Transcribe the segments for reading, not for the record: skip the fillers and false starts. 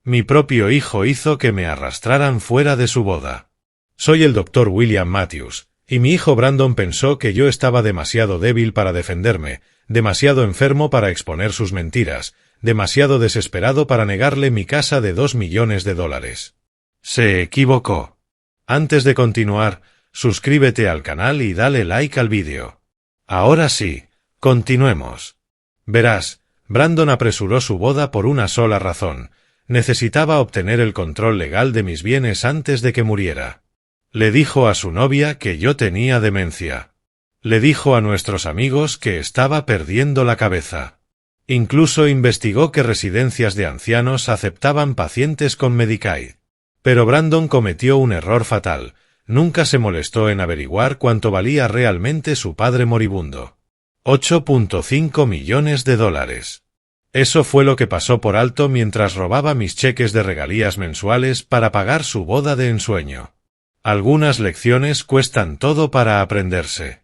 Mi propio hijo hizo que me arrastraran fuera de su boda. Soy el Dr. William Matthews, y mi hijo Brandon pensó que yo estaba demasiado débil para defenderme, demasiado enfermo para exponer sus mentiras, demasiado desesperado para negarle mi casa de $2 millones. Se equivocó. Antes de continuar, suscríbete al canal y dale like al vídeo. Ahora sí, continuemos. Verás, Brandon apresuró su boda por una sola razón: necesitaba obtener el control legal de mis bienes antes de que muriera. Le dijo a su novia que yo tenía demencia. Le dijo a nuestros amigos que estaba perdiendo la cabeza. Incluso investigó que residencias de ancianos aceptaban pacientes con Medicaid. Pero Brandon cometió un error fatal: nunca se molestó en averiguar cuánto valía realmente su padre moribundo. $8.5 millones. Eso fue lo que pasó por alto mientras robaba mis cheques de regalías mensuales para pagar su boda de ensueño. Algunas lecciones cuestan todo para aprenderse.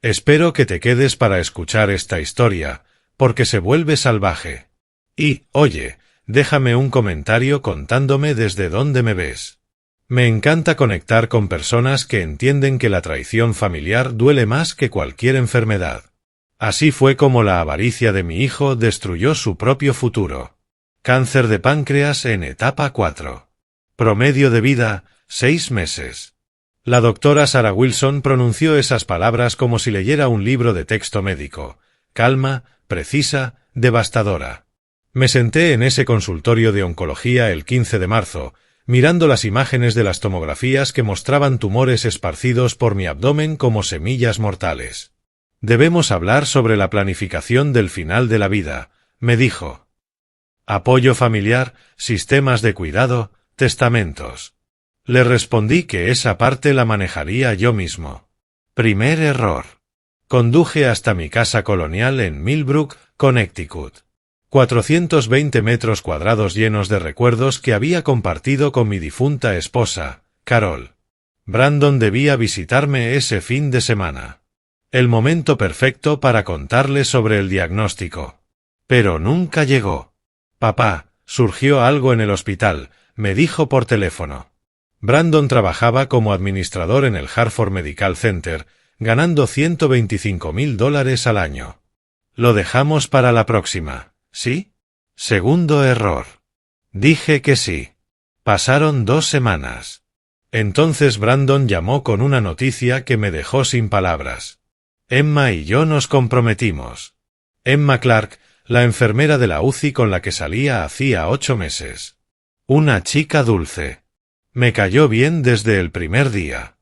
Espero que te quedes para escuchar esta historia, porque se vuelve salvaje. Y, oye, déjame un comentario contándome desde dónde me ves. Me encanta conectar con personas que entienden que la traición familiar duele más que cualquier enfermedad. Así fue como la avaricia de mi hijo destruyó su propio futuro. Cáncer de páncreas en etapa 4. Promedio de vida, 6 meses. La doctora Sarah Wilson pronunció esas palabras como si leyera un libro de texto médico: calma, precisa, devastadora. Me senté en ese consultorio de oncología el 15 de marzo, mirando las imágenes de las tomografías que mostraban tumores esparcidos por mi abdomen como semillas mortales. Debemos hablar sobre la planificación del final de la vida, me dijo. Apoyo familiar, sistemas de cuidado, testamentos. Le respondí que esa parte la manejaría yo mismo. Primer error. Conduje hasta mi casa colonial en Millbrook, Connecticut. 420 metros cuadrados llenos de recuerdos que había compartido con mi difunta esposa, Carol. Brandon debía visitarme ese fin de semana. El momento perfecto para contarle sobre el diagnóstico. Pero nunca llegó. Papá, surgió algo en el hospital, me dijo por teléfono. Brandon trabajaba como administrador en el Hartford Medical Center, ganando $125,000 al año. Lo dejamos para la próxima, ¿sí? Segundo error. Dije que sí. Pasaron 2 semanas. Entonces Brandon llamó con una noticia que me dejó sin palabras. Emma y yo nos comprometimos. Emma Clark, la enfermera de la UCI con la que salía hacía 8 meses. Una chica dulce. Me cayó bien desde el primer día.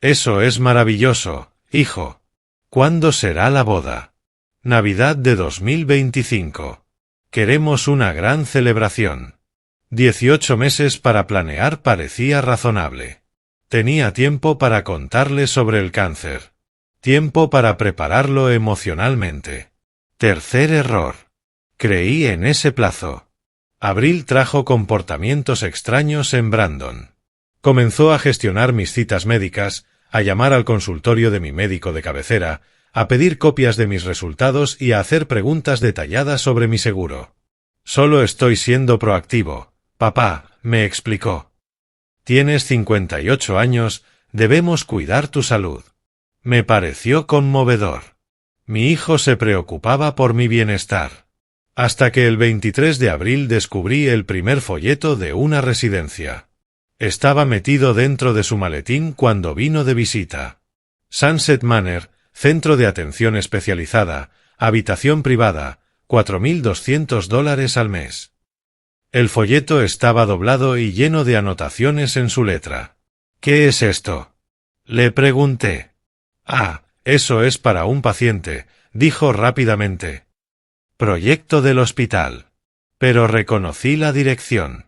Eso es maravilloso, hijo. ¿Cuándo será la boda? Navidad de 2025. Queremos una gran celebración. 18 meses para planear parecía razonable. Tenía tiempo para contarle sobre el cáncer. Tiempo para prepararlo emocionalmente. Tercer error. Creí en ese plazo. Abril trajo comportamientos extraños en Brandon. Comenzó a gestionar mis citas médicas, a llamar al consultorio de mi médico de cabecera, a pedir copias de mis resultados y a hacer preguntas detalladas sobre mi seguro. Solo estoy siendo proactivo, papá, me explicó. Tienes 58 años, debemos cuidar tu salud. Me pareció conmovedor. Mi hijo se preocupaba por mi bienestar. Hasta que el 23 de abril descubrí el primer folleto de una residencia. Estaba metido dentro de su maletín cuando vino de visita. Sunset Manor, centro de atención especializada, habitación privada, $4,200 al mes. El folleto estaba doblado y lleno de anotaciones en su letra. ¿Qué es esto? Le pregunté. Ah, eso es para un paciente, dijo rápidamente. Proyecto del hospital. Pero reconocí la dirección.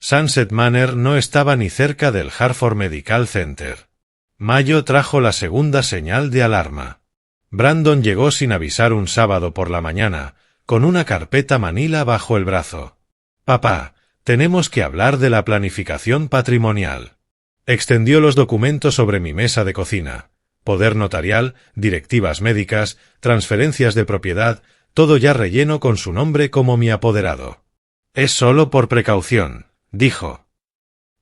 Sunset Manor no estaba ni cerca del Hartford Medical Center. Mayo trajo la segunda señal de alarma. Brandon llegó sin avisar un sábado por la mañana, con una carpeta manila bajo el brazo. Papá, tenemos que hablar de la planificación patrimonial. Extendió los documentos sobre mi mesa de cocina. Poder notarial, directivas médicas, transferencias de propiedad, todo ya relleno con su nombre como mi apoderado. Es solo por precaución, dijo.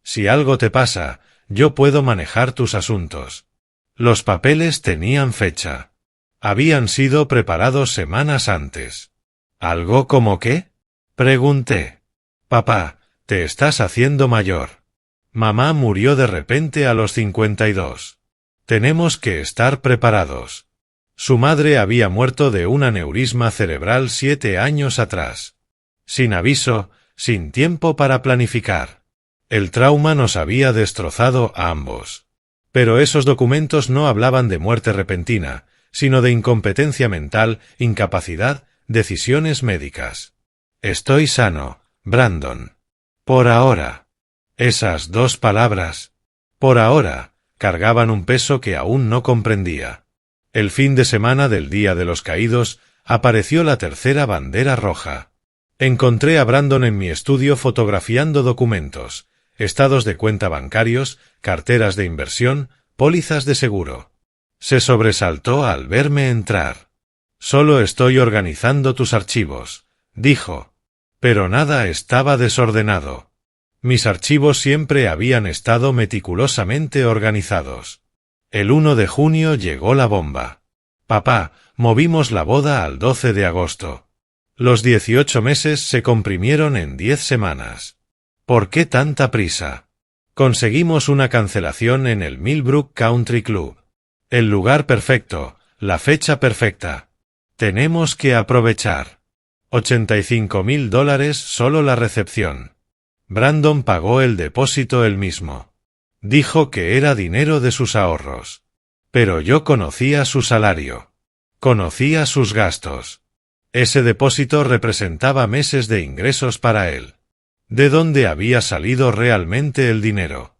Si algo te pasa, yo puedo manejar tus asuntos. Los papeles tenían fecha. Habían sido preparados semanas antes. ¿Algo como qué? Pregunté. Papá, te estás haciendo mayor. Mamá murió de repente a los 52. Tenemos que estar preparados. Su madre había muerto de un aneurisma cerebral 7 años atrás. Sin aviso, sin tiempo para planificar. El trauma nos había destrozado a ambos. Pero esos documentos no hablaban de muerte repentina, sino de incompetencia mental, incapacidad, decisiones médicas. Estoy sano, Brandon. Por ahora. Esas 2 palabras, por ahora, cargaban un peso que aún no comprendía. El fin de semana del Día de los Caídos, apareció la tercera bandera roja. Encontré a Brandon en mi estudio fotografiando documentos, estados de cuenta bancarios, carteras de inversión, pólizas de seguro. Se sobresaltó al verme entrar. Solo estoy organizando tus archivos, dijo. Pero nada estaba desordenado. Mis archivos siempre habían estado meticulosamente organizados. El 1 de junio llegó la bomba. Papá, movimos la boda al 12 de agosto. Los 18 meses se comprimieron en 10 semanas. ¿Por qué tanta prisa? Conseguimos una cancelación en el Millbrook Country Club. El lugar perfecto, la fecha perfecta. Tenemos que aprovechar. $85,000 solo la recepción. Brandon pagó el depósito él mismo. Dijo que era dinero de sus ahorros. Pero yo conocía su salario. Conocía sus gastos. Ese depósito representaba meses de ingresos para él. ¿De dónde había salido realmente el dinero?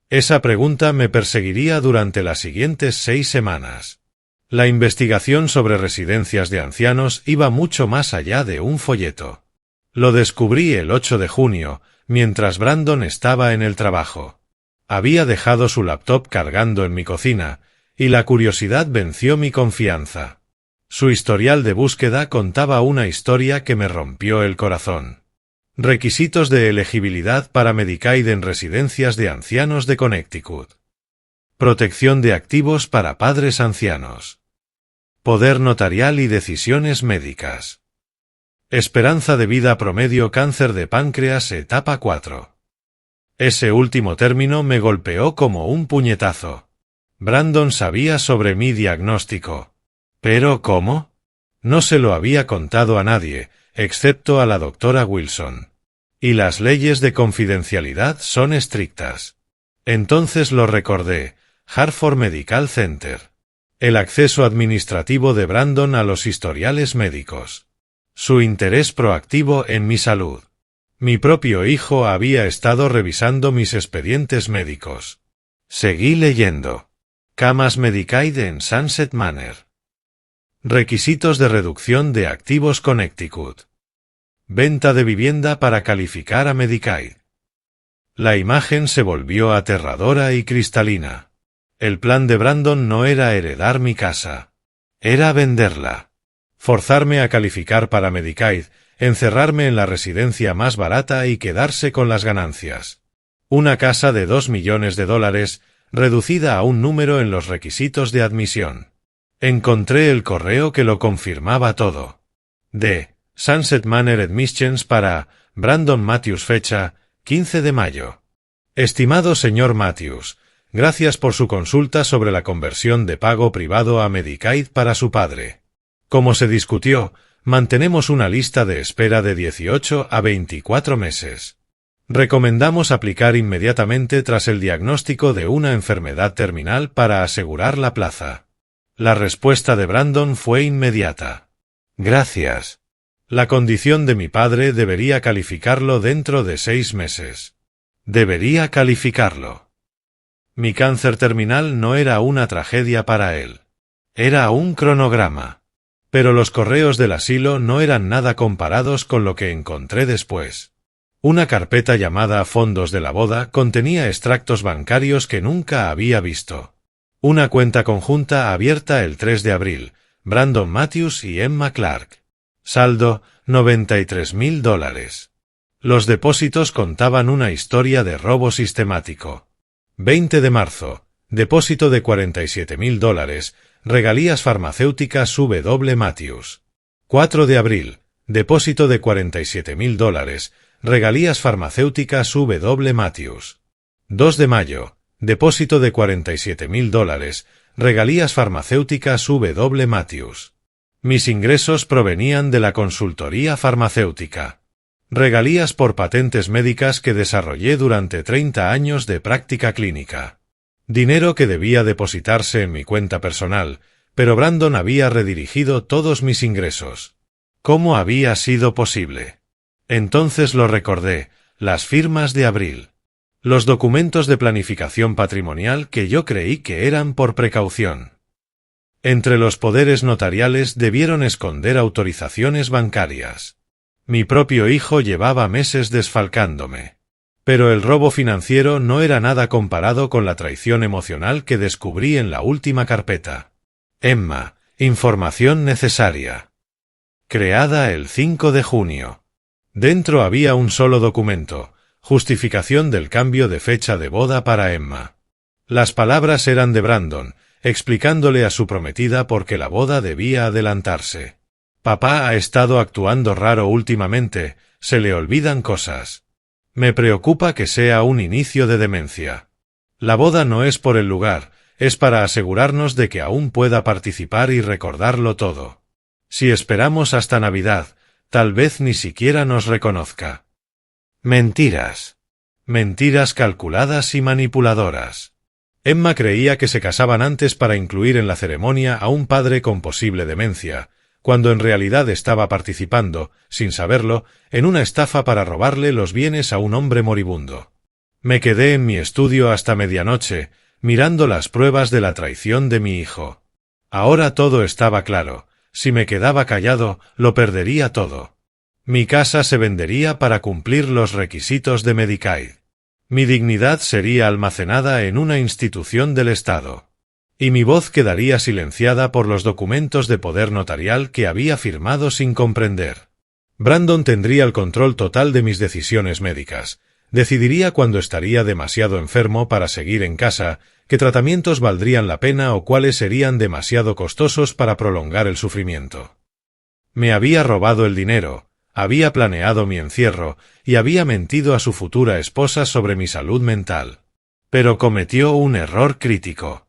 Esa pregunta me perseguiría durante las siguientes 6 semanas. La investigación sobre residencias de ancianos iba mucho más allá de un folleto. Lo descubrí el 8 de junio, mientras Brandon estaba en el trabajo. Había dejado su laptop cargando en mi cocina, y la curiosidad venció mi confianza. Su historial de búsqueda contaba una historia que me rompió el corazón. Requisitos de elegibilidad para Medicaid en residencias de ancianos de Connecticut. Protección de activos para padres ancianos. Poder notarial y decisiones médicas. Esperanza de vida promedio cáncer de páncreas etapa 4. Ese último término me golpeó como un puñetazo. Brandon sabía sobre mi diagnóstico. ¿Pero cómo? No se lo había contado a nadie, excepto a la doctora Wilson. Y las leyes de confidencialidad son estrictas. Entonces lo recordé, Hartford Medical Center. El acceso administrativo de Brandon a los historiales médicos. Su interés proactivo en mi salud. Mi propio hijo había estado revisando mis expedientes médicos. Seguí leyendo. Camas Medicaid en Sunset Manor. Requisitos de reducción de activos Connecticut. Venta de vivienda para calificar a Medicaid. La imagen se volvió aterradora y cristalina. El plan de Brandon no era heredar mi casa. Era venderla. Forzarme a calificar para Medicaid, encerrarme en la residencia más barata y quedarse con las ganancias. Una casa de $2 millones, reducida a un número en los requisitos de admisión. Encontré el correo que lo confirmaba todo. De Sunset Manor Admissions para Brandon Matthews, fecha 15 de mayo. Estimado señor Matthews, gracias por su consulta sobre la conversión de pago privado a Medicaid para su padre. Como se discutió, mantenemos una lista de espera de 18 a 24 meses. Recomendamos aplicar inmediatamente tras el diagnóstico de una enfermedad terminal para asegurar la plaza. La respuesta de Brandon fue inmediata. Gracias. La condición de mi padre debería calificarlo dentro de 6 meses. Debería calificarlo. Mi cáncer terminal no era una tragedia para él. Era un cronograma. Pero los correos del asilo no eran nada comparados con lo que encontré después. Una carpeta llamada Fondos de la Boda contenía extractos bancarios que nunca había visto. Una cuenta conjunta abierta el 3 de abril, Brandon Matthews y Emma Clark. Saldo, $93,000. Los depósitos contaban una historia de robo sistemático. 20 de marzo. Depósito de $47.000. Regalías farmacéuticas W. Matthews. 4 de abril. Depósito de $47.000. Regalías farmacéuticas W. Matthews. 2 de mayo. Depósito de $47.000. Regalías farmacéuticas W. Matthews. Mis ingresos provenían de la consultoría farmacéutica. Regalías por patentes médicas que desarrollé durante 30 años de práctica clínica. Dinero que debía depositarse en mi cuenta personal, pero Brandon había redirigido todos mis ingresos. ¿Cómo había sido posible? Entonces lo recordé, las firmas de abril. Los documentos de planificación patrimonial que yo creí que eran por precaución. Entre los poderes notariales debieron esconder autorizaciones bancarias. Mi propio hijo llevaba meses desfalcándome. Pero el robo financiero no era nada comparado con la traición emocional que descubrí en la última carpeta. Emma, información necesaria. Creada el 5 de junio. Dentro había un solo documento, justificación del cambio de fecha de boda para Emma. Las palabras eran de Brandon, explicándole a su prometida por qué la boda debía adelantarse. Papá ha estado actuando raro últimamente, se le olvidan cosas. Me preocupa que sea un inicio de demencia. La boda no es por el lugar, es para asegurarnos de que aún pueda participar y recordarlo todo. Si esperamos hasta Navidad, tal vez ni siquiera nos reconozca. Mentiras. Mentiras calculadas y manipuladoras. Emma creía que se casaban antes para incluir en la ceremonia a un padre con posible demencia, cuando en realidad estaba participando, sin saberlo, en una estafa para robarle los bienes a un hombre moribundo. Me quedé en mi estudio hasta medianoche, mirando las pruebas de la traición de mi hijo. Ahora todo estaba claro, si me quedaba callado, lo perdería todo. Mi casa se vendería para cumplir los requisitos de Medicaid. Mi dignidad sería almacenada en una institución del Estado. Y mi voz quedaría silenciada por los documentos de poder notarial que había firmado sin comprender. Brandon tendría el control total de mis decisiones médicas. Decidiría cuando estaría demasiado enfermo para seguir en casa, qué tratamientos valdrían la pena o cuáles serían demasiado costosos para prolongar el sufrimiento. Me había robado el dinero, había planeado mi encierro y había mentido a su futura esposa sobre mi salud mental. Pero cometió un error crítico.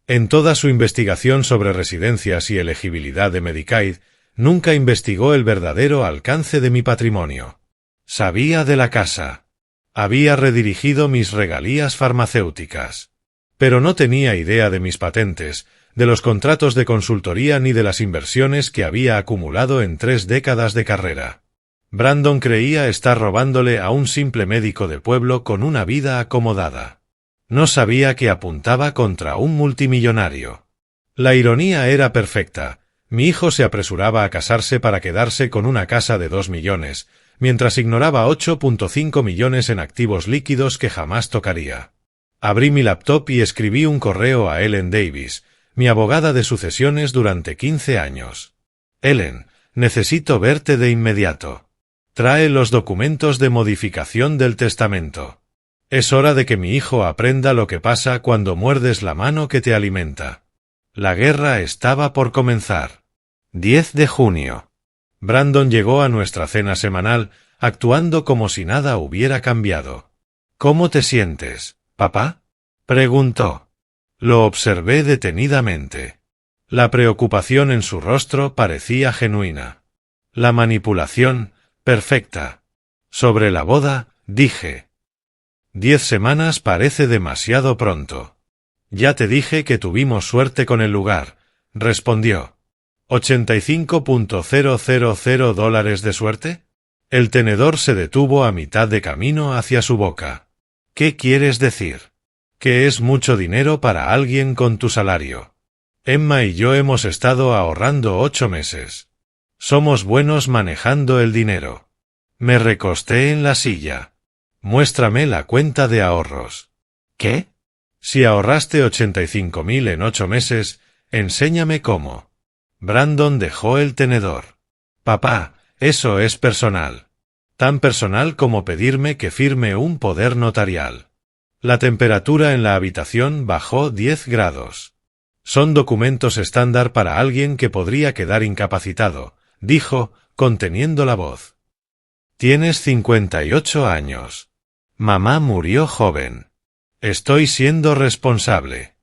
En toda su investigación sobre residencias y elegibilidad de Medicaid, nunca investigó el verdadero alcance de mi patrimonio. Sabía de la casa. Había redirigido mis regalías farmacéuticas. Pero no tenía idea de mis patentes, de los contratos de consultoría ni de las inversiones que había acumulado en 3 décadas de carrera. Brandon creía estar robándole a un simple médico de pueblo con una vida acomodada. No sabía que apuntaba contra un multimillonario. La ironía era perfecta. Mi hijo se apresuraba a casarse para quedarse con una casa de 2 millones, mientras ignoraba 8.5 millones en activos líquidos que jamás tocaría. Abrí mi laptop y escribí un correo a Ellen Davis, mi abogada de sucesiones durante 15 años. Ellen, necesito verte de inmediato. Trae los documentos de modificación del testamento. Es hora de que mi hijo aprenda lo que pasa cuando muerdes la mano que te alimenta. La guerra estaba por comenzar. 10 de junio. Brandon llegó a nuestra cena semanal, actuando como si nada hubiera cambiado. ¿Cómo te sientes, papá?, preguntó. Lo observé detenidamente. La preocupación en su rostro parecía genuina. La manipulación, perfecta. Sobre la boda, dije. 10 semanas parece demasiado pronto. Ya te dije que tuvimos suerte con el lugar, respondió. $85.000 de suerte. El tenedor se detuvo a mitad de camino hacia su boca. ¿Qué quieres decir? Que es mucho dinero para alguien con tu salario. Emma y yo hemos estado ahorrando 8 meses. Somos buenos manejando el dinero. Me recosté en la silla. Muéstrame la cuenta de ahorros. ¿Qué? Si ahorraste 85.000 en 8 meses, enséñame cómo. Brandon dejó el tenedor. Papá, eso es personal. Tan personal como pedirme que firme un poder notarial. La temperatura en la habitación bajó 10 grados. Son documentos estándar para alguien que podría quedar incapacitado, dijo, conteniendo la voz. Tienes 58 años. Mamá murió joven. Estoy siendo responsable.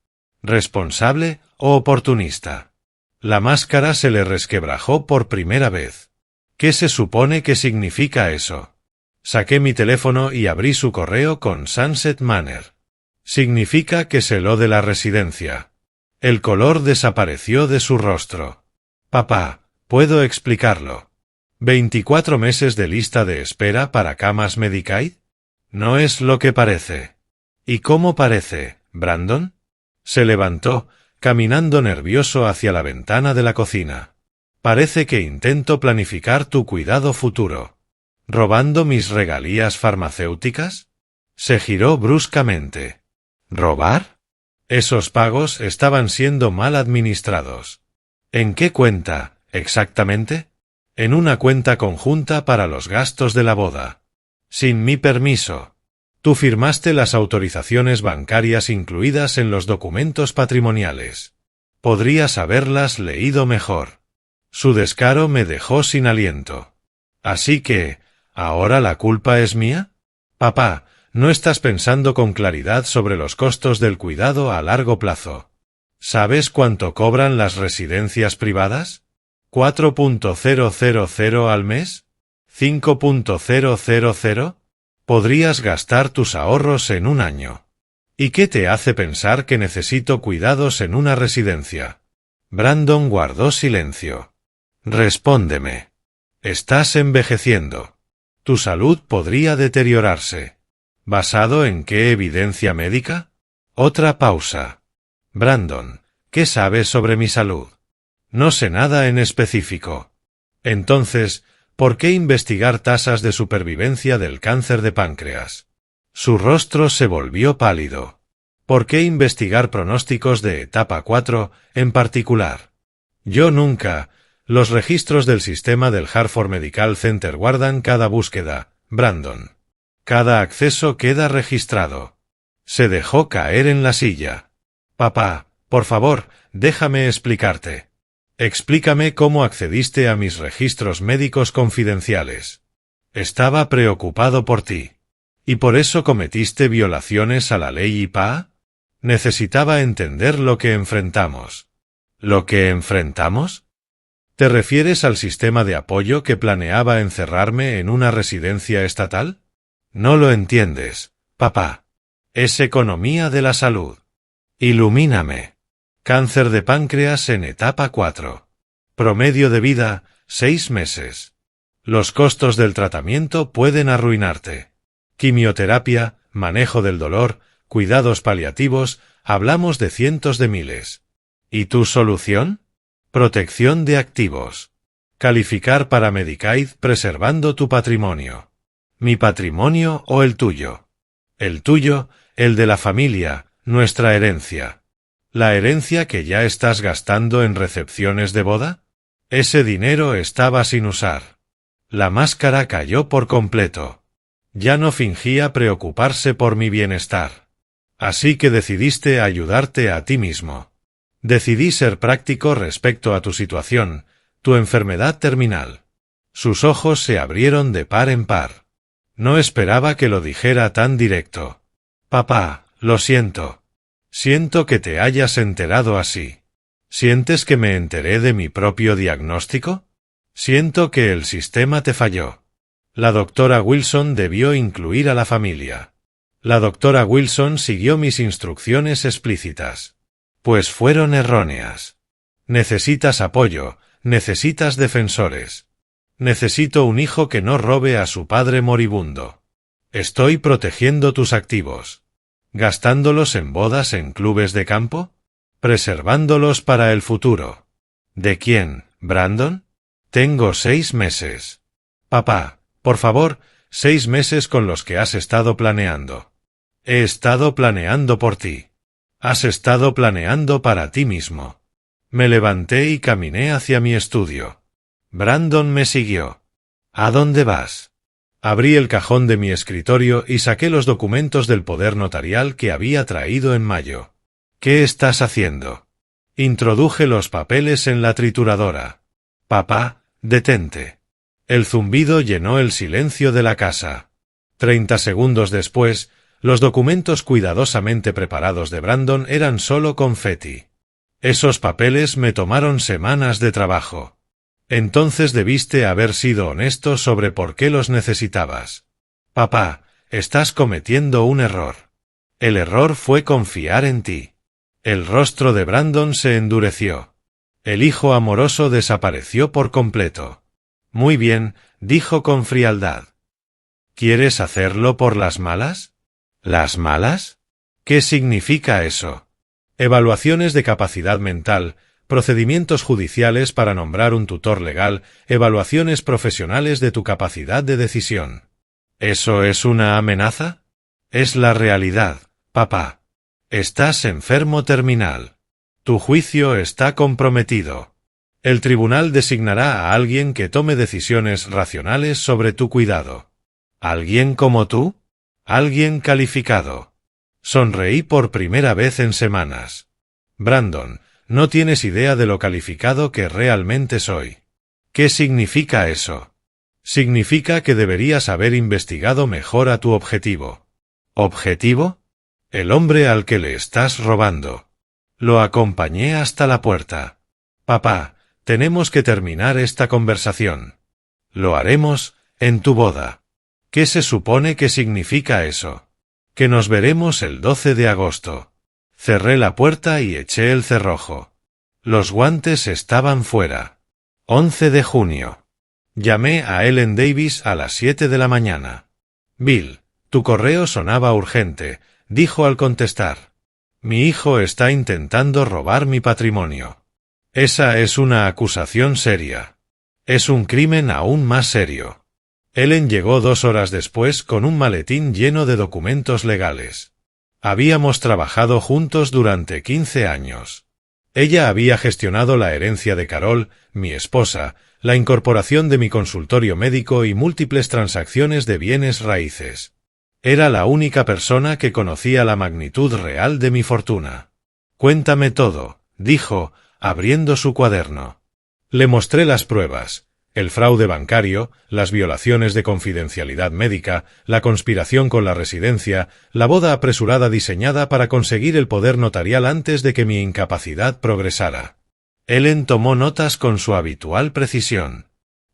¿Responsable o oportunista? La máscara se le resquebrajó por primera vez. ¿Qué se supone que significa eso? Saqué mi teléfono y abrí su correo con Sunset Manor. Significa que se lo de la residencia. El color desapareció de su rostro. Papá, ¿puedo explicarlo? ¿24 meses de lista de espera para camas Medicaid? No es lo que parece. ¿Y cómo parece, Brandon? Se levantó, caminando nervioso hacia la ventana de la cocina. Parece que intento planificar tu cuidado futuro. ¿Robando mis regalías farmacéuticas? Se giró bruscamente. ¿Robar? Esos pagos estaban siendo mal administrados. ¿En qué cuenta, exactamente? En una cuenta conjunta para los gastos de la boda. Sin mi permiso. Tú firmaste las autorizaciones bancarias incluidas en los documentos patrimoniales. Podrías haberlas leído mejor. Su descaro me dejó sin aliento. Así que, ¿ahora la culpa es mía? Papá, no estás pensando con claridad sobre los costos del cuidado a largo plazo. ¿Sabes cuánto cobran las residencias privadas? ¿4.000 al mes? ¿5.000? Podrías gastar tus ahorros en un año. ¿Y qué te hace pensar que necesito cuidados en una residencia? Brandon guardó silencio. Respóndeme. Estás envejeciendo. Tu salud podría deteriorarse. ¿Basado en qué evidencia médica? Otra pausa. Brandon, ¿qué sabes sobre mi salud? No sé nada en específico. Entonces, ¿por qué investigar tasas de supervivencia del cáncer de páncreas? Su rostro se volvió pálido. ¿Por qué investigar pronósticos de etapa 4 en particular? Yo nunca. Los registros del sistema del Hartford Medical Center guardan cada búsqueda, Brandon. Cada acceso queda registrado. Se dejó caer en la silla. Papá, por favor, déjame explicarte. Explícame cómo accediste a mis registros médicos confidenciales. Estaba preocupado por ti. ¿Y por eso cometiste violaciones a la ley IPA? Necesitaba entender lo que enfrentamos. ¿Lo que enfrentamos? ¿Te refieres al sistema de apoyo que planeaba encerrarme en una residencia estatal? No lo entiendes, papá. Es economía de la salud. Ilumíname. Cáncer de páncreas en etapa 4. Promedio de vida, 6 meses. Los costos del tratamiento pueden arruinarte. Quimioterapia, manejo del dolor, cuidados paliativos, hablamos de cientos de miles. ¿Y tu solución? Protección de activos. Calificar para Medicaid preservando tu patrimonio. ¿Mi patrimonio o el tuyo? El tuyo, el de la familia, nuestra herencia. ¿La herencia que ya estás gastando en recepciones de boda? Ese dinero estaba sin usar. La máscara cayó por completo. Ya no fingía preocuparse por mi bienestar. Así que decidiste ayudarte a ti mismo. Decidí ser práctico respecto a tu situación, tu enfermedad terminal. Sus ojos se abrieron de par en par. No esperaba que lo dijera tan directo. Papá, lo siento. Siento que te hayas enterado así. ¿Sientes que me enteré de mi propio diagnóstico? Siento que el sistema te falló. La doctora Wilson debió incluir a la familia. La doctora Wilson siguió mis instrucciones explícitas. Pues fueron erróneas. Necesitas apoyo, necesitas defensores. Necesito un hijo que no robe a su padre moribundo. Estoy protegiendo tus activos. ¿Gastándolos en bodas en clubes de campo? Preservándolos para el futuro. ¿De quién, Brandon? Tengo 6 meses. Papá, por favor, 6 meses con los que has estado planeando. He estado planeando por ti. Has estado planeando para ti mismo. Me levanté y caminé hacia mi estudio. Brandon me siguió. ¿A dónde vas? Abrí el cajón de mi escritorio y saqué los documentos del poder notarial que había traído en mayo. ¿Qué estás haciendo? Introduje los papeles en la trituradora. Papá, detente. El zumbido llenó el silencio de la casa. 30 segundos después, los documentos cuidadosamente preparados de Brandon eran solo confeti. Esos papeles me tomaron semanas de trabajo. Entonces debiste haber sido honesto sobre por qué los necesitabas. Papá, estás cometiendo un error. El error fue confiar en ti. El rostro de Brandon se endureció. El hijo amoroso desapareció por completo. Muy bien, dijo con frialdad. ¿Quieres hacerlo por las malas? ¿Las malas? ¿Qué significa eso? Evaluaciones de capacidad mental, procedimientos judiciales para nombrar un tutor legal, evaluaciones profesionales de tu capacidad de decisión. ¿Eso es una amenaza? Es la realidad, papá. Estás enfermo terminal. Tu juicio está comprometido. El tribunal designará a alguien que tome decisiones racionales sobre tu cuidado. ¿Alguien como tú? Alguien calificado. Sonreí por primera vez en semanas. Brandon, no tienes idea de lo calificado que realmente soy. ¿Qué significa eso? Significa que deberías haber investigado mejor a tu objetivo. ¿Objetivo? El hombre al que le estás robando. Lo acompañé hasta la puerta. Papá, tenemos que terminar esta conversación. Lo haremos en tu boda. ¿Qué se supone que significa eso? Que nos veremos el 12 de agosto. Cerré la puerta y eché el cerrojo. Los guantes estaban fuera. 11 de junio. Llamé a Ellen Davis a las 7 de la mañana. Bill, tu correo sonaba urgente, dijo al contestar. Mi hijo está intentando robar mi patrimonio. Esa es una acusación seria. Es un crimen aún más serio. Ellen llegó 2 horas después con un maletín lleno de documentos legales. Habíamos trabajado juntos durante 15 años. Ella había gestionado la herencia de Carol, mi esposa, la incorporación de mi consultorio médico y múltiples transacciones de bienes raíces. Era la única persona que conocía la magnitud real de mi fortuna. Cuéntame todo, dijo, abriendo su cuaderno. Le mostré las pruebas. El fraude bancario, las violaciones de confidencialidad médica, la conspiración con la residencia, la boda apresurada diseñada para conseguir el poder notarial antes de que mi incapacidad progresara. Ellen tomó notas con su habitual precisión.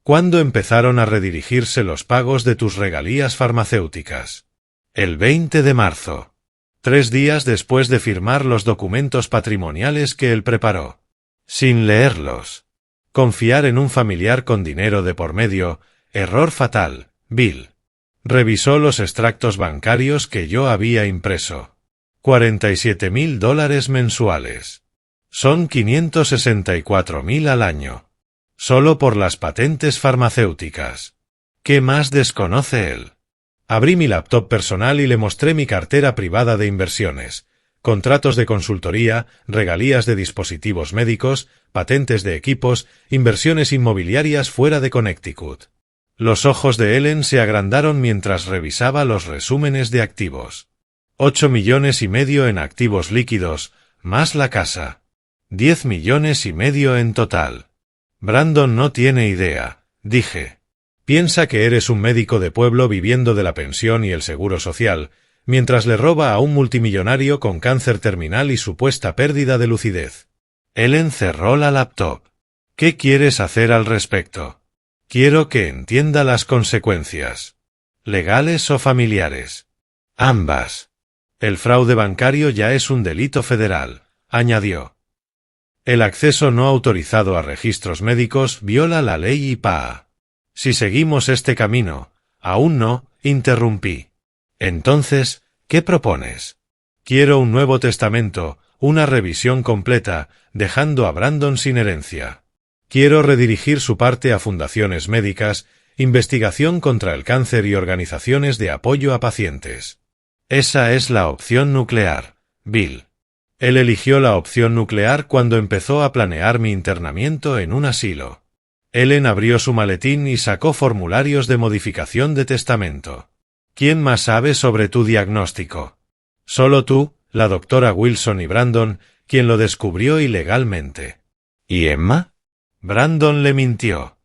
¿Cuándo empezaron a redirigirse los pagos de tus regalías farmacéuticas? El 20 de marzo. 3 días después de firmar los documentos patrimoniales que él preparó. Sin leerlos. Confiar en un familiar con dinero de por medio, error fatal, Bill. Revisó los extractos bancarios que yo había impreso. $47,000 mensuales. Son 564,000 al año. Solo por las patentes farmacéuticas. ¿Qué más desconoce él? Abrí mi laptop personal y le mostré mi cartera privada de inversiones. Contratos de consultoría, regalías de dispositivos médicos, patentes de equipos, inversiones inmobiliarias fuera de Connecticut. Los ojos de Ellen se agrandaron mientras revisaba los resúmenes de activos. 8,5 millones en activos líquidos, más la casa. 10,5 millones en total. Brandon no tiene idea, dije. Piensa que eres un médico de pueblo viviendo de la pensión y el seguro social, mientras le roba a un multimillonario con cáncer terminal y supuesta pérdida de lucidez. Ellen cerró la laptop. ¿Qué quieres hacer al respecto? Quiero que entienda las consecuencias. ¿Legales o familiares? Ambas. El fraude bancario ya es un delito federal, añadió. El acceso no autorizado a registros médicos viola la ley IPAA. Si seguimos este camino, aún no, interrumpí. Entonces, ¿qué propones? Quiero un Nuevo Testamento, una revisión completa, dejando a Brandon sin herencia. Quiero redirigir su parte a fundaciones médicas, investigación contra el cáncer y organizaciones de apoyo a pacientes. Esa es la opción nuclear, Bill. Él eligió la opción nuclear cuando empezó a planear mi internamiento en un asilo. Ellen abrió su maletín y sacó formularios de modificación de testamento. ¿Quién más sabe sobre tu diagnóstico? Solo tú, la doctora Wilson y Brandon, quien lo descubrió ilegalmente. ¿Y Emma? Brandon le mintió.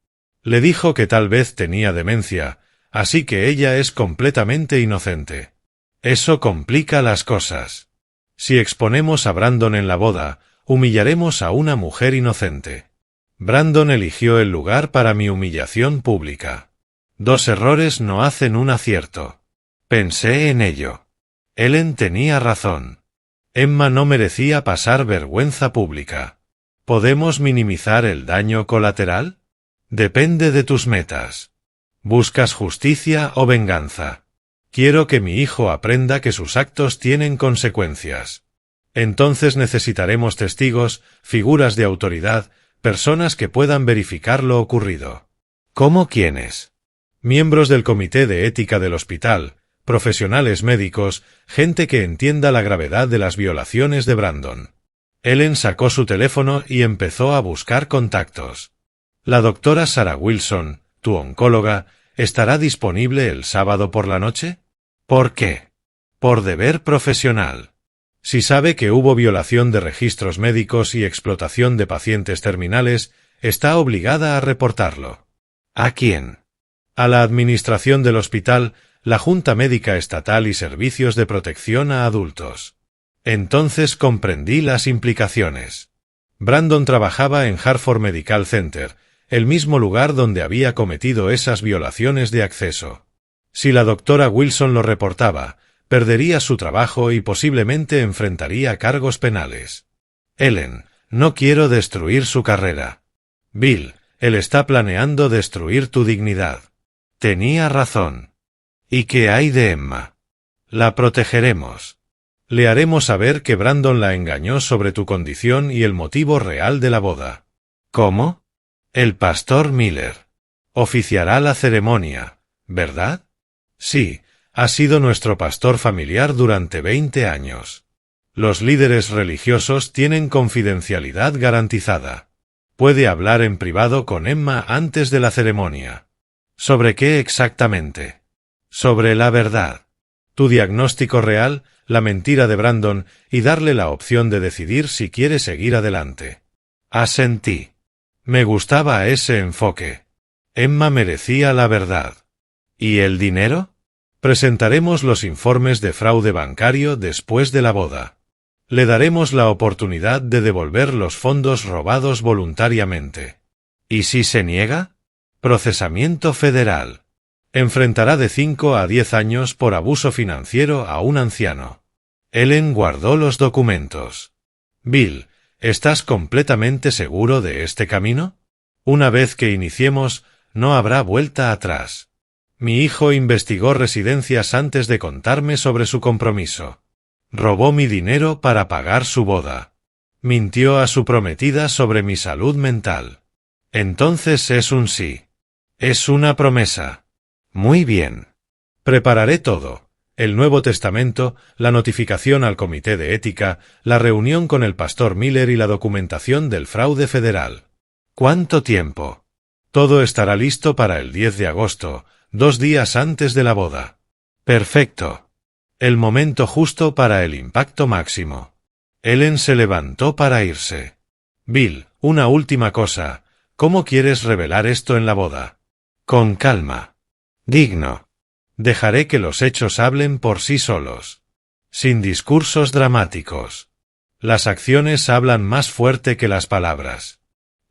Le dijo que tal vez tenía demencia, así que ella es completamente inocente. Eso complica las cosas. Si exponemos a Brandon en la boda, humillaremos a una mujer inocente. Brandon eligió el lugar para mi humillación pública. 2 errores no hacen un acierto. Pensé en ello. Ellen tenía razón. Emma no merecía pasar vergüenza pública. ¿Podemos minimizar el daño colateral? Depende de tus metas. ¿Buscas justicia o venganza? Quiero que mi hijo aprenda que sus actos tienen consecuencias. Entonces necesitaremos testigos, figuras de autoridad, personas que puedan verificar lo ocurrido. ¿Cómo quiénes? Miembros del comité de ética del hospital, profesionales médicos, gente que entienda la gravedad de las violaciones de Brandon. Ellen sacó su teléfono y empezó a buscar contactos. La doctora Sarah Wilson, tu oncóloga, ¿estará disponible el sábado por la noche? ¿Por qué? Por deber profesional. Si sabe que hubo violación de registros médicos y explotación de pacientes terminales, está obligada a reportarlo. ¿A quién? A la administración del hospital, la Junta Médica Estatal y Servicios de Protección a Adultos. Entonces comprendí las implicaciones. Brandon trabajaba en Hartford Medical Center, el mismo lugar donde había cometido esas violaciones de acceso. Si la doctora Wilson lo reportaba, perdería su trabajo y posiblemente enfrentaría cargos penales. Ellen, no quiero destruir su carrera. Bill, él está planeando destruir tu dignidad. Tenía razón. ¿Y qué hay de Emma? La protegeremos. Le haremos saber que Brandon la engañó sobre tu condición y el motivo real de la boda. ¿Cómo? El pastor Miller. Oficiará la ceremonia, ¿verdad? Sí. Ha sido nuestro pastor familiar durante 20 años. Los líderes religiosos tienen confidencialidad garantizada. Puede hablar en privado con Emma antes de la ceremonia. ¿Sobre qué exactamente? Sobre la verdad. Tu diagnóstico real, la mentira de Brandon y darle la opción de decidir si quiere seguir adelante. Asentí. Me gustaba ese enfoque. Emma merecía la verdad. ¿Y el dinero? Presentaremos los informes de fraude bancario después de la boda. Le daremos la oportunidad de devolver los fondos robados voluntariamente. ¿Y si se niega? Procesamiento federal. Enfrentará de 5 a 10 años por abuso financiero a un anciano. Ellen guardó los documentos. Bill, ¿estás completamente seguro de este camino? Una vez que iniciemos, no habrá vuelta atrás. Mi hijo investigó residencias antes de contarme sobre su compromiso. Robó mi dinero para pagar su boda. Mintió a su prometida sobre mi salud mental. Entonces es un sí. Es una promesa. Muy bien. Prepararé todo. El Nuevo Testamento, la notificación al Comité de Ética, la reunión con el pastor Miller y la documentación del fraude federal. ¿Cuánto tiempo? Todo estará listo para el 10 de agosto, 2 días antes de la boda. Perfecto. El momento justo para el impacto máximo. Ellen se levantó para irse. Bill, una última cosa. ¿Cómo quieres revelar esto en la boda? Con calma. Digno. Dejaré que los hechos hablen por sí solos. Sin discursos dramáticos. Las acciones hablan más fuerte que las palabras.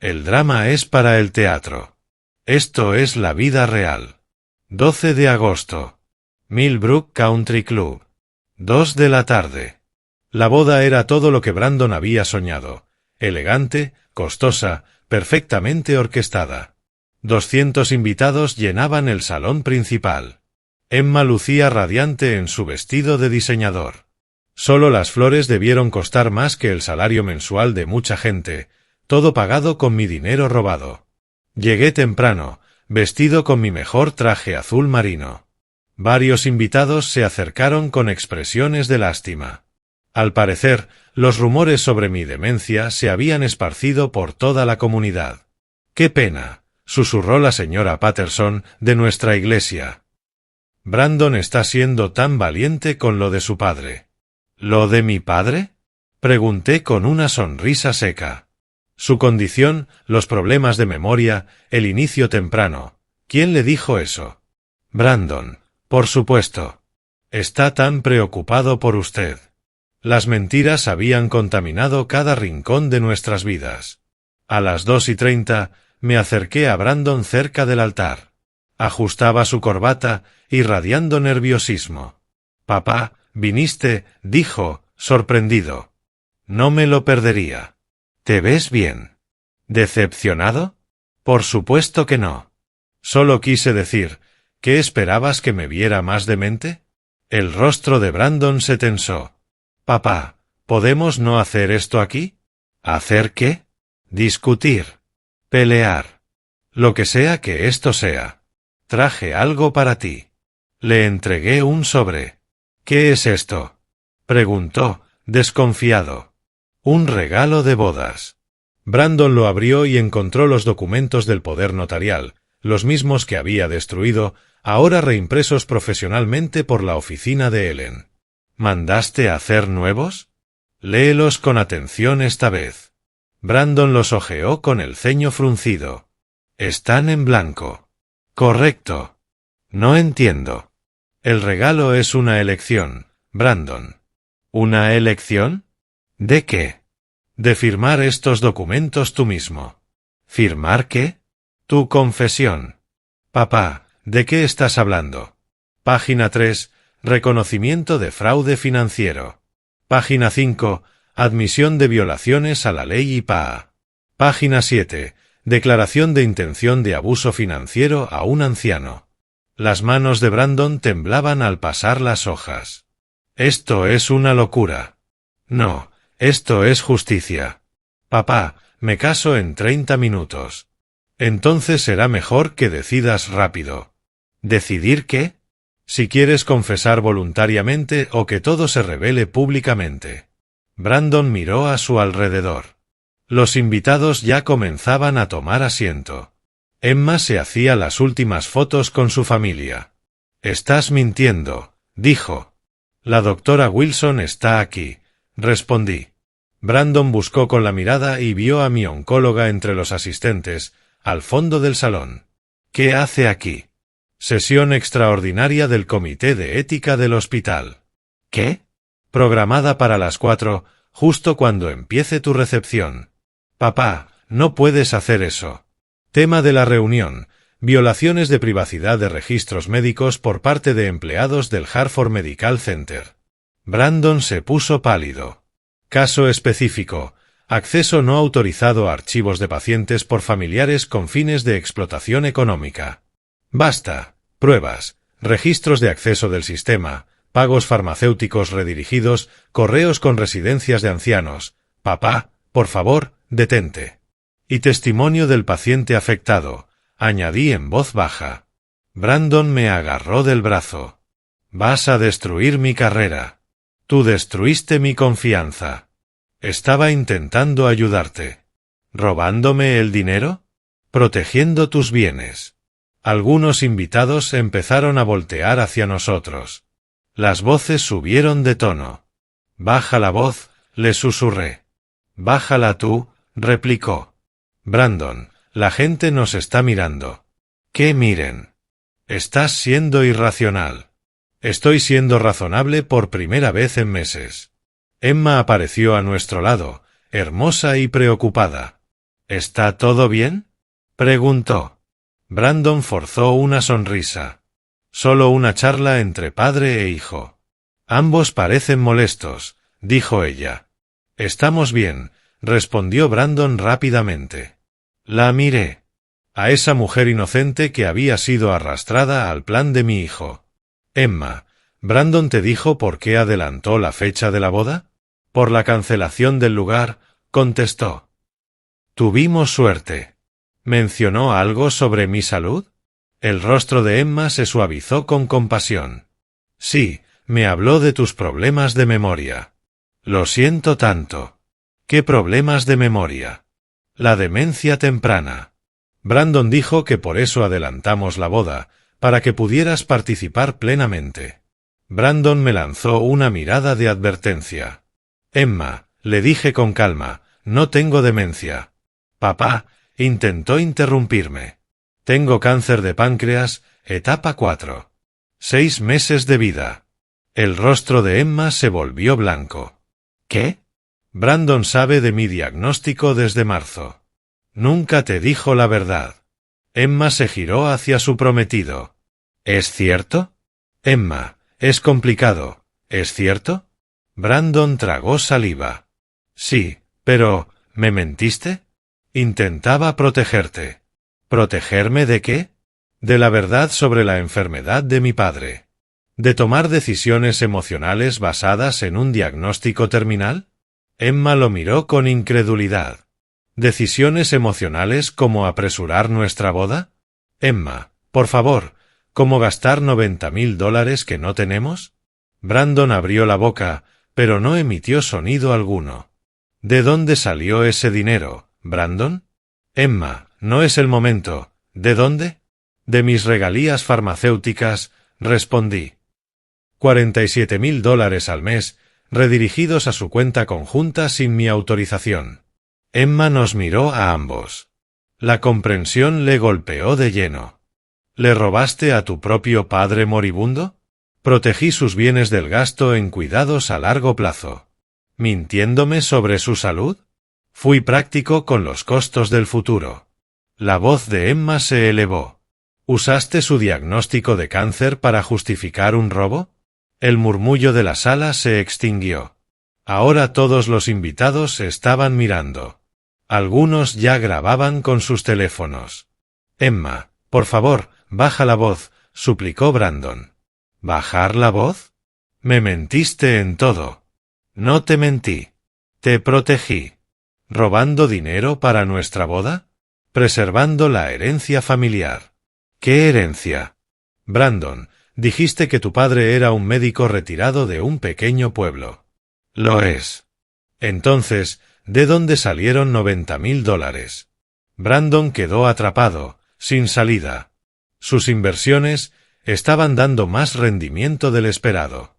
El drama es para el teatro. Esto es la vida real. 12 de agosto. Millbrook Country Club. 2 de la tarde. La boda era todo lo que Brandon había soñado. Elegante, costosa, perfectamente orquestada. 200 invitados llenaban el salón principal. Emma lucía radiante en su vestido de diseñador. Solo las flores debieron costar más que el salario mensual de mucha gente, todo pagado con mi dinero robado. Llegué temprano, vestido con mi mejor traje azul marino. Varios invitados se acercaron con expresiones de lástima. Al parecer, los rumores sobre mi demencia se habían esparcido por toda la comunidad. ¡Qué pena! susurró la señora Patterson de nuestra iglesia. Brandon está siendo tan valiente con lo de su padre. ¿Lo de mi padre? Pregunté con una sonrisa seca. Su condición, los problemas de memoria, el inicio temprano. ¿Quién le dijo eso? Brandon, por supuesto. Está tan preocupado por usted. Las mentiras habían contaminado cada rincón de nuestras vidas. A las 2:30 me acerqué a Brandon cerca del altar. Ajustaba su corbata, irradiando nerviosismo. «Papá, viniste», dijo, sorprendido. «No me lo perdería». «¿Te ves bien?» «¿Decepcionado?» «Por supuesto que no. Solo quise decir, ¿qué esperabas que me viera más demente?» El rostro de Brandon se tensó. «Papá, ¿podemos no hacer esto aquí?» ¿Hacer qué? Discutir. Pelear. Lo que sea que esto sea. Traje algo para ti. Le entregué un sobre. ¿Qué es esto? Preguntó, desconfiado. Un regalo de bodas. Brandon lo abrió y encontró los documentos del poder notarial, los mismos que había destruido, ahora reimpresos profesionalmente por la oficina de Ellen. ¿Mandaste a hacer nuevos? Léelos con atención esta vez. Brandon los hojeó con el ceño fruncido. Están en blanco. Correcto. No entiendo. El regalo es una elección, Brandon. ¿Una elección? ¿De qué? De firmar estos documentos tú mismo. ¿Firmar qué? Tu confesión. Papá, ¿de qué estás hablando? Página 3. Reconocimiento de fraude financiero. Página 5. Admisión de violaciones a la ley IPAA. Página 7. Declaración de intención de abuso financiero a un anciano. Las manos de Brandon temblaban al pasar las hojas. Esto es una locura. No, esto es justicia. Papá, me caso en 30 minutos. Entonces será mejor que decidas rápido. ¿Decidir qué? Si quieres confesar voluntariamente o que todo se revele públicamente. Brandon miró a su alrededor. Los invitados ya comenzaban a tomar asiento. Emma se hacía las últimas fotos con su familia. «Estás mintiendo», dijo. «La doctora Wilson está aquí», respondí. Brandon buscó con la mirada y vio a mi oncóloga entre los asistentes, al fondo del salón. «¿Qué hace aquí?» «Sesión extraordinaria del Comité de Ética del hospital». «¿Qué?» «Programada para las 4, justo cuando empiece tu recepción». «Papá, no puedes hacer eso». Tema de la reunión: violaciones de privacidad de registros médicos por parte de empleados del Hartford Medical Center. Brandon se puso pálido. Caso específico: acceso no autorizado a archivos de pacientes por familiares con fines de explotación económica. Basta. Pruebas, registros de acceso del sistema, pagos farmacéuticos redirigidos, correos con residencias de ancianos. Papá, por favor, detente. Y testimonio del paciente afectado, añadí en voz baja. Brandon me agarró del brazo. Vas a destruir mi carrera. Tú destruiste mi confianza. Estaba intentando ayudarte. ¿Robándome el dinero? Protegiendo tus bienes. Algunos invitados empezaron a voltear hacia nosotros. Las voces subieron de tono. Baja la voz, le susurré. Bájala tú, replicó. Brandon, la gente nos está mirando. ¿Qué miren? Estás siendo irracional. Estoy siendo razonable por primera vez en meses. Emma apareció a nuestro lado, hermosa y preocupada. ¿Está todo bien? Preguntó. Brandon forzó una sonrisa. Solo una charla entre padre e hijo. Ambos parecen molestos, dijo ella. Estamos bien, respondió Brandon rápidamente. La miré. A esa mujer inocente que había sido arrastrada al plan de mi hijo. Emma, ¿Brandon te dijo por qué adelantó la fecha de la boda? Por la cancelación del lugar, contestó. Tuvimos suerte. ¿Mencionó algo sobre mi salud? El rostro de Emma se suavizó con compasión. Sí, me habló de tus problemas de memoria. Lo siento tanto. ¿Qué problemas de memoria? La demencia temprana. Brandon dijo que por eso adelantamos la boda, para que pudieras participar plenamente. Brandon me lanzó una mirada de advertencia. Emma, le dije con calma, no tengo demencia. Papá, intentó interrumpirme. Tengo cáncer de páncreas, etapa 4. 6 meses de vida. El rostro de Emma se volvió blanco. ¿Qué? Brandon sabe de mi diagnóstico desde marzo. Nunca te dijo la verdad. Emma se giró hacia su prometido. ¿Es cierto? Emma, es complicado, ¿es cierto? Brandon tragó saliva. Sí, pero, ¿me mentiste? Intentaba protegerte. ¿Protegerme de qué? De la verdad sobre la enfermedad de mi padre. ¿De tomar decisiones emocionales basadas en un diagnóstico terminal? Emma lo miró con incredulidad. ¿Decisiones emocionales como apresurar nuestra boda? Emma, por favor, ¿cómo gastar $90,000 que no tenemos? Brandon abrió la boca, pero no emitió sonido alguno. ¿De dónde salió ese dinero, Brandon? Emma, no es el momento. ¿De dónde? De mis regalías farmacéuticas, respondí. $47,000 al mes, redirigidos a su cuenta conjunta sin mi autorización. Emma nos miró a ambos. La comprensión le golpeó de lleno. ¿Le robaste a tu propio padre moribundo? Protegí sus bienes del gasto en cuidados a largo plazo. ¿Mintiéndome sobre su salud? Fui práctico con los costos del futuro. La voz de Emma se elevó. ¿Usaste su diagnóstico de cáncer para justificar un robo? El murmullo de la sala se extinguió. Ahora todos los invitados estaban mirando. Algunos ya grababan con sus teléfonos. Emma, por favor, baja la voz, suplicó Brandon. ¿Bajar la voz? Me mentiste en todo. No te mentí. Te protegí. ¿Robando dinero para nuestra boda? Preservando la herencia familiar. ¿Qué herencia? Brandon, dijiste que tu padre era un médico retirado de un pequeño pueblo. Lo es. Entonces, ¿de dónde salieron $90,000? Brandon quedó atrapado, sin salida. Sus inversiones estaban dando más rendimiento del esperado.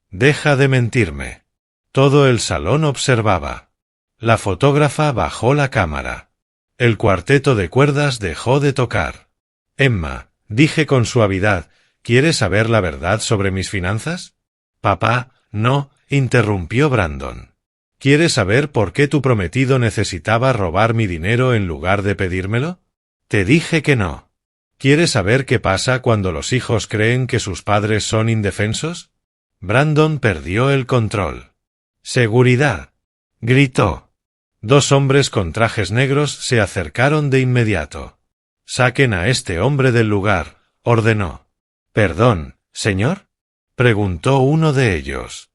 Deja de mentirme. Todo el salón observaba. La fotógrafa bajó la cámara. El cuarteto de cuerdas dejó de tocar. Emma, dije con suavidad, ¿quieres saber la verdad sobre mis finanzas? Papá, no, interrumpió Brandon. ¿Quieres saber por qué tu prometido necesitaba robar mi dinero en lugar de pedírmelo? Te dije que no. ¿Quieres saber qué pasa cuando los hijos creen que sus padres son indefensos? Brandon perdió el control. ¡Seguridad!, gritó. 2 hombres con trajes negros se acercaron de inmediato. Saquen a este hombre del lugar, ordenó. ¿Perdón, señor?, preguntó uno de ellos.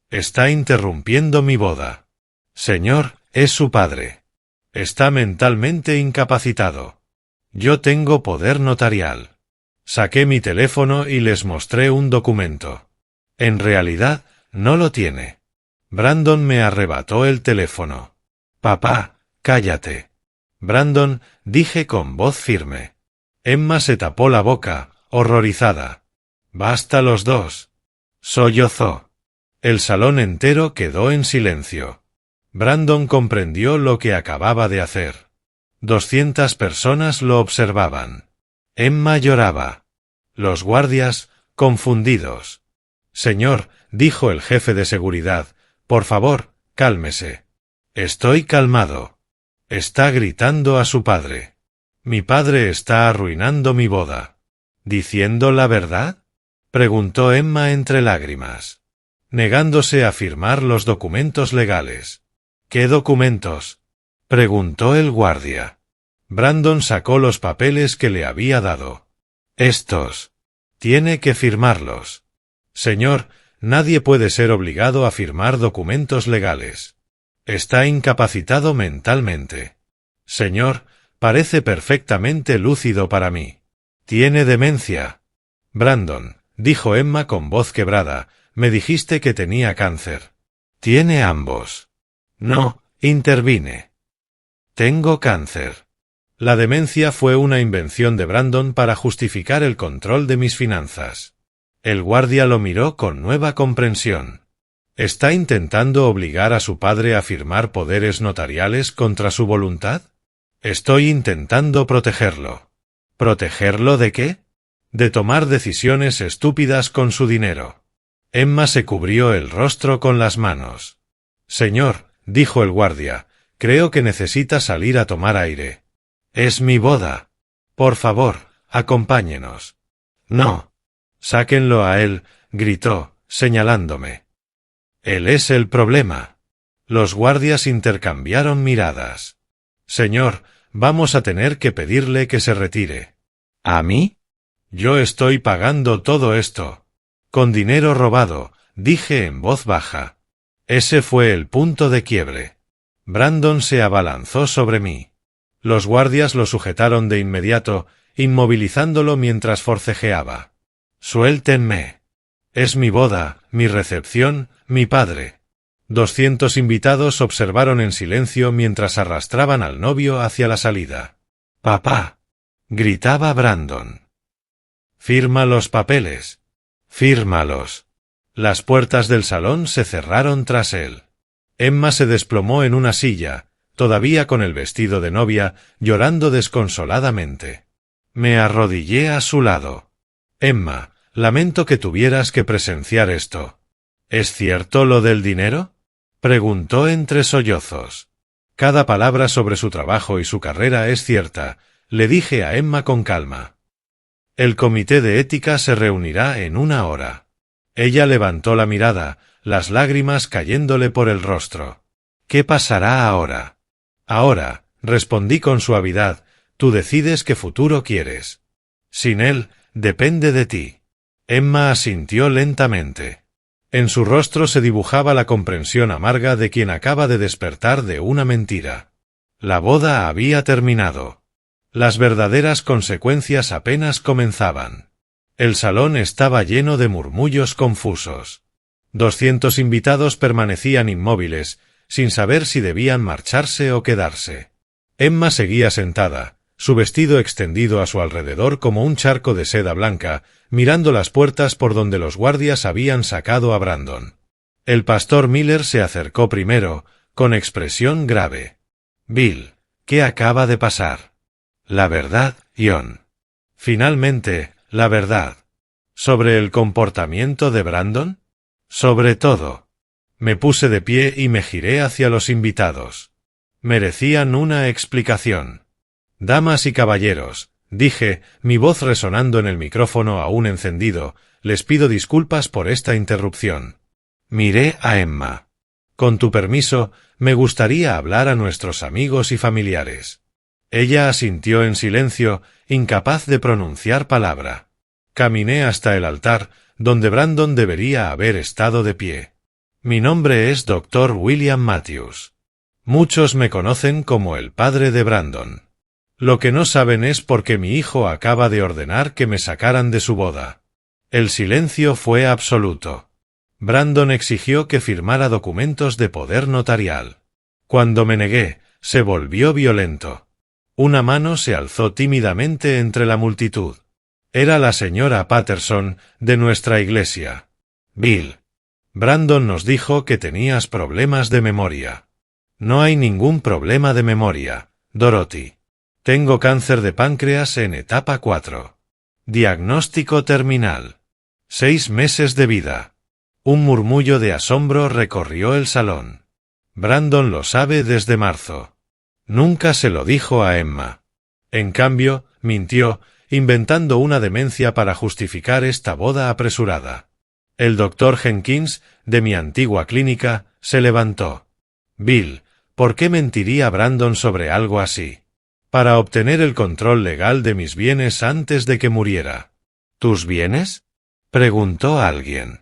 Está interrumpiendo mi boda. Señor, es su padre. Está mentalmente incapacitado. Yo tengo poder notarial. Saqué mi teléfono y les mostré un documento. En realidad, no lo tiene. Brandon me arrebató el teléfono. Papá, cállate. Brandon, dije con voz firme. Emma se tapó la boca, horrorizada. Basta los dos. Sollozó. El salón entero quedó en silencio. Brandon comprendió lo que acababa de hacer. 200 personas lo observaban. Emma lloraba. Los guardias, confundidos. Señor, dijo el jefe de seguridad, por favor, cálmese. Estoy calmado. Está gritando a su padre. Mi padre está arruinando mi boda. ¿Diciendo la verdad?, preguntó Emma entre lágrimas, negándose a firmar los documentos legales. ¿Qué documentos?, preguntó el guardia. Brandon sacó los papeles que le había dado. Estos. Tiene que firmarlos. Señor, nadie puede ser obligado a firmar documentos legales. Está incapacitado mentalmente. Señor, parece perfectamente lúcido para mí. Tiene demencia. Brandon, dijo Emma con voz quebrada, me dijiste que tenía cáncer. Tiene ambos. No, intervine. Tengo cáncer. La demencia fue una invención de Brandon para justificar el control de mis finanzas. El guardia lo miró con nueva comprensión. ¿Está intentando obligar a su padre a firmar poderes notariales contra su voluntad? Estoy intentando protegerlo. ¿Protegerlo de qué? De tomar decisiones estúpidas con su dinero. Emma se cubrió el rostro con las manos. Señor, dijo el guardia, creo que necesita salir a tomar aire. Es mi boda. Por favor, acompáñenos. No. Sáquenlo a él, gritó, señalándome. Él es el problema. Los guardias intercambiaron miradas. Señor, vamos a tener que pedirle que se retire. ¿A mí? Yo estoy pagando todo esto. Con dinero robado, dije en voz baja. Ese fue el punto de quiebre. Brandon se abalanzó sobre mí. Los guardias lo sujetaron de inmediato, inmovilizándolo mientras forcejeaba. Suéltenme. Es mi boda, mi recepción, mi padre. 200 invitados observaron en silencio mientras arrastraban al novio hacia la salida. «Papá», gritaba Brandon. «Firma los papeles. Fírmalos». Las puertas del salón se cerraron tras él. Emma se desplomó en una silla, todavía con el vestido de novia, llorando desconsoladamente. Me arrodillé a su lado. «Emma, lamento que tuvieras que presenciar esto. ¿Es cierto lo del dinero?», preguntó entre sollozos. «Cada palabra sobre su trabajo y su carrera es cierta», le dije a Emma con calma. «El comité de ética se reunirá en 1 hora». Ella levantó la mirada, las lágrimas cayéndole por el rostro. «¿Qué pasará ahora?». «Ahora», respondí con suavidad, «tú decides qué futuro quieres. Sin él, depende de ti». Emma asintió lentamente. En su rostro se dibujaba la comprensión amarga de quien acaba de despertar de una mentira. La boda había terminado. Las verdaderas consecuencias apenas comenzaban. El salón estaba lleno de murmullos confusos. 200 invitados permanecían inmóviles, sin saber si debían marcharse o quedarse. Emma seguía sentada, su vestido extendido a su alrededor como un charco de seda blanca, mirando las puertas por donde los guardias habían sacado a Brandon. El pastor Miller se acercó primero, con expresión grave. «Bill, ¿qué acaba de pasar?». «La verdad, John». «Finalmente, la verdad». «¿Sobre el comportamiento de Brandon?». «Sobre todo». Me puse de pie y me giré hacia los invitados. Merecían una explicación. «Damas y caballeros», dije, mi voz resonando en el micrófono aún encendido, «les pido disculpas por esta interrupción». Miré a Emma. «Con tu permiso, me gustaría hablar a nuestros amigos y familiares». Ella asintió en silencio, incapaz de pronunciar palabra. Caminé hasta el altar, donde Brandon debería haber estado de pie. «Mi nombre es Dr. William Matthews. Muchos me conocen como el padre de Brandon. Lo que no saben es por qué mi hijo acaba de ordenar que me sacaran de su boda». El silencio fue absoluto. Brandon exigió que firmara documentos de poder notarial. Cuando me negué, se volvió violento. Una mano se alzó tímidamente entre la multitud. Era la señora Patterson, de nuestra iglesia. «Bill, Brandon nos dijo que tenías problemas de memoria». «No hay ningún problema de memoria, Dorothy. Tengo cáncer de páncreas en etapa 4. Diagnóstico terminal. 6 meses de vida». Un murmullo de asombro recorrió el salón. «Brandon lo sabe desde marzo». Nunca se lo dijo a Emma. En cambio, mintió, inventando una demencia para justificar esta boda apresurada. El doctor Jenkins, de mi antigua clínica, se levantó. «Bill, ¿por qué mentiría Brandon sobre algo así?». «Para obtener el control legal de mis bienes antes de que muriera». «¿Tus bienes?», preguntó alguien.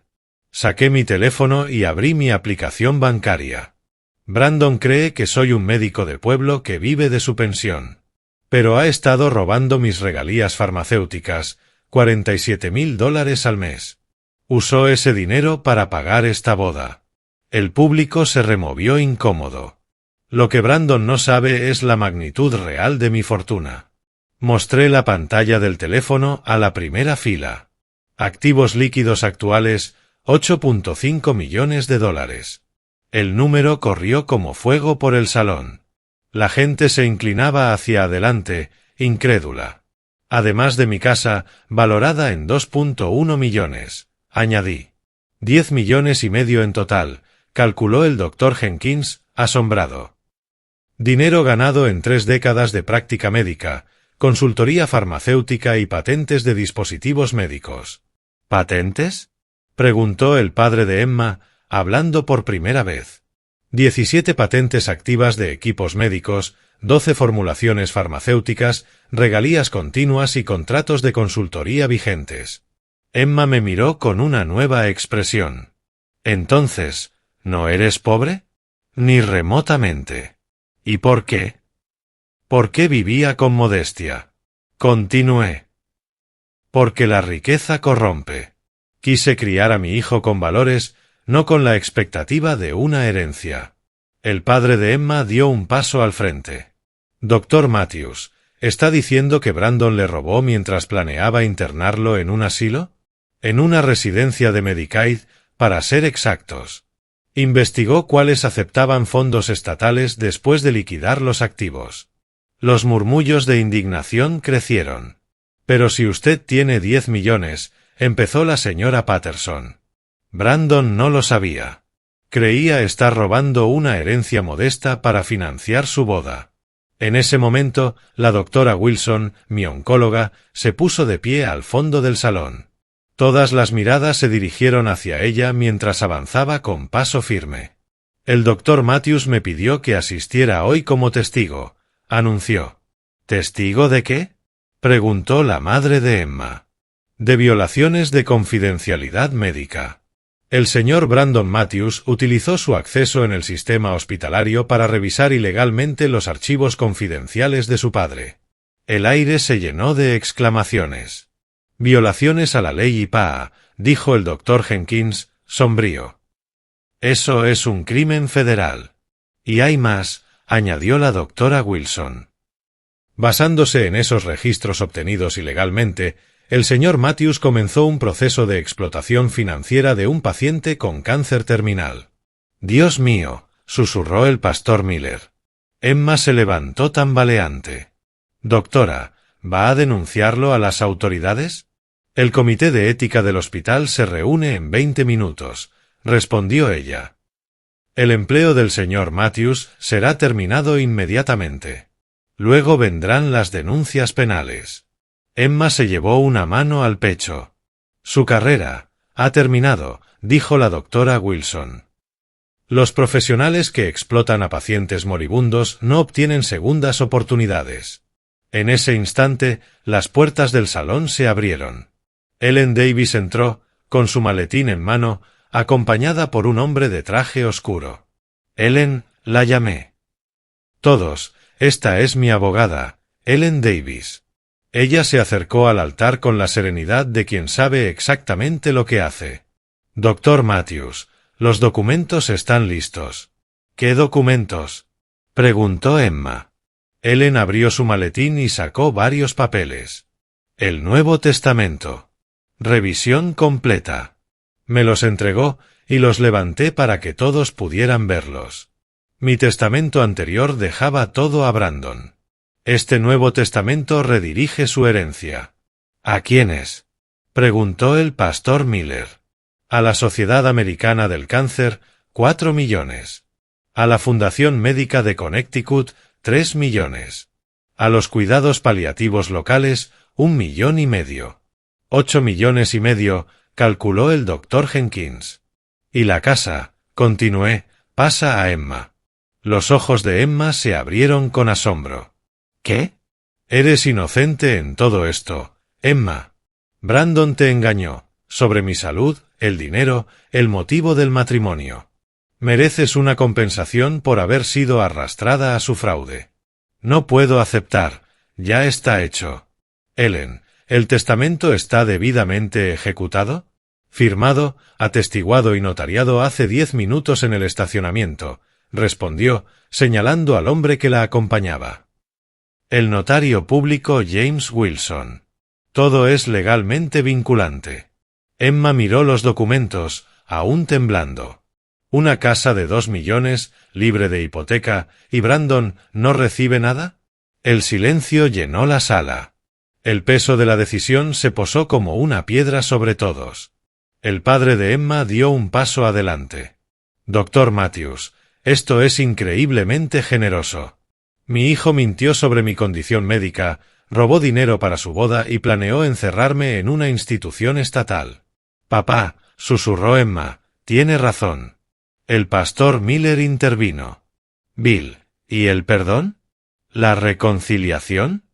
Saqué mi teléfono y abrí mi aplicación bancaria. Brandon cree que soy un médico de pueblo que vive de su pensión. Pero ha estado robando mis regalías farmacéuticas, $47,000 al mes. Usó ese dinero para pagar esta boda. El público se removió incómodo. Lo que Brandon no sabe es la magnitud real de mi fortuna. Mostré la pantalla del teléfono a la primera fila. Activos líquidos actuales, $8.5 millones. El número corrió como fuego por el salón. La gente se inclinaba hacia adelante, incrédula. Además de mi casa, valorada en 2.1 millones, añadí. 10 millones y medio en total, calculó el Dr. Jenkins, asombrado. Dinero ganado en 3 décadas de práctica médica, consultoría farmacéutica y patentes de dispositivos médicos. ¿Patentes?, preguntó el padre de Emma, hablando por primera vez. 17 patentes activas de equipos médicos, 12 formulaciones farmacéuticas, regalías continuas y contratos de consultoría vigentes. Emma me miró con una nueva expresión. Entonces, ¿no eres pobre? Ni remotamente. ¿Y por qué? ¿Por qué vivía con modestia? Continué. Porque la riqueza corrompe. Quise criar a mi hijo con valores, no con la expectativa de una herencia. El padre de Emma dio un paso al frente. Dr. Matthews, ¿está diciendo que Brandon le robó mientras planeaba internarlo en un asilo? En una residencia de Medicaid, para ser exactos. Investigó cuáles aceptaban fondos estatales después de liquidar los activos. Los murmullos de indignación crecieron. Pero si usted tiene 10 millones, empezó la señora Patterson. Brandon no lo sabía. Creía estar robando una herencia modesta para financiar su boda. En ese momento, la doctora Wilson, mi oncóloga, se puso de pie al fondo del salón. Todas las miradas se dirigieron hacia ella mientras avanzaba con paso firme. El Dr. Matthews me pidió que asistiera hoy como testigo, anunció. ¿Testigo de qué?, preguntó la madre de Emma. De violaciones de confidencialidad médica. El señor Brandon Matthews utilizó su acceso en el sistema hospitalario para revisar ilegalmente los archivos confidenciales de su padre. El aire se llenó de exclamaciones. Violaciones a la ley IPAA, dijo el Dr. Jenkins, sombrío. Eso es un crimen federal. Y hay más, añadió la doctora Wilson. Basándose en esos registros obtenidos ilegalmente, el señor Matthews comenzó un proceso de explotación financiera de un paciente con cáncer terminal. Dios mío, susurró el pastor Miller. Emma se levantó tambaleante. Doctora, ¿va a denunciarlo a las autoridades? El comité de ética del hospital se reúne en 20 minutos, respondió ella. El empleo del señor Matthews será terminado inmediatamente. Luego vendrán las denuncias penales. Emma se llevó una mano al pecho. Su carrera ha terminado, dijo la doctora Wilson. Los profesionales que explotan a pacientes moribundos no obtienen segundas oportunidades. En ese instante, las puertas del salón se abrieron. Ellen Davis entró, con su maletín en mano, acompañada por un hombre de traje oscuro. Ellen, la llamé. Todos, esta es mi abogada, Ellen Davis. Ella se acercó al altar con la serenidad de quien sabe exactamente lo que hace. Dr. Matthews, los documentos están listos. ¿Qué documentos?, preguntó Emma. Ellen abrió su maletín y sacó varios papeles. El Nuevo Testamento. Revisión completa. Me los entregó y los levanté para que todos pudieran verlos. Mi testamento anterior dejaba todo a Brandon. Este Nuevo Testamento redirige su herencia. ¿A quiénes?, preguntó el pastor Miller. A la Sociedad Americana del Cáncer, 4 millones. A la Fundación Médica de Connecticut, 3 millones. A los cuidados paliativos locales, 1,5 millones. 8,5 millones, calculó el Dr. Jenkins. Y la casa, continué, pasa a Emma. Los ojos de Emma se abrieron con asombro. ¿Qué? Eres inocente en todo esto, Emma. Brandon te engañó, sobre mi salud, el dinero, el motivo del matrimonio. Mereces una compensación por haber sido arrastrada a su fraude. No puedo aceptar, ya está hecho. Ellen, ¿el testamento está debidamente ejecutado? Firmado, atestiguado y notariado hace 10 minutos en el estacionamiento, respondió, señalando al hombre que la acompañaba. El notario público James Wilson. Todo es legalmente vinculante. Emma miró los documentos, aún temblando. ¿Una casa de 2 millones, libre de hipoteca, y Brandon no recibe nada? El silencio llenó la sala. El peso de la decisión se posó como una piedra sobre todos. El padre de Emma dio un paso adelante. Dr. Matthews, esto es increíblemente generoso. Mi hijo mintió sobre mi condición médica, robó dinero para su boda y planeó encerrarme en una institución estatal. Papá, susurró Emma, tiene razón. El pastor Miller intervino. Bill, ¿y el perdón? ¿La reconciliación?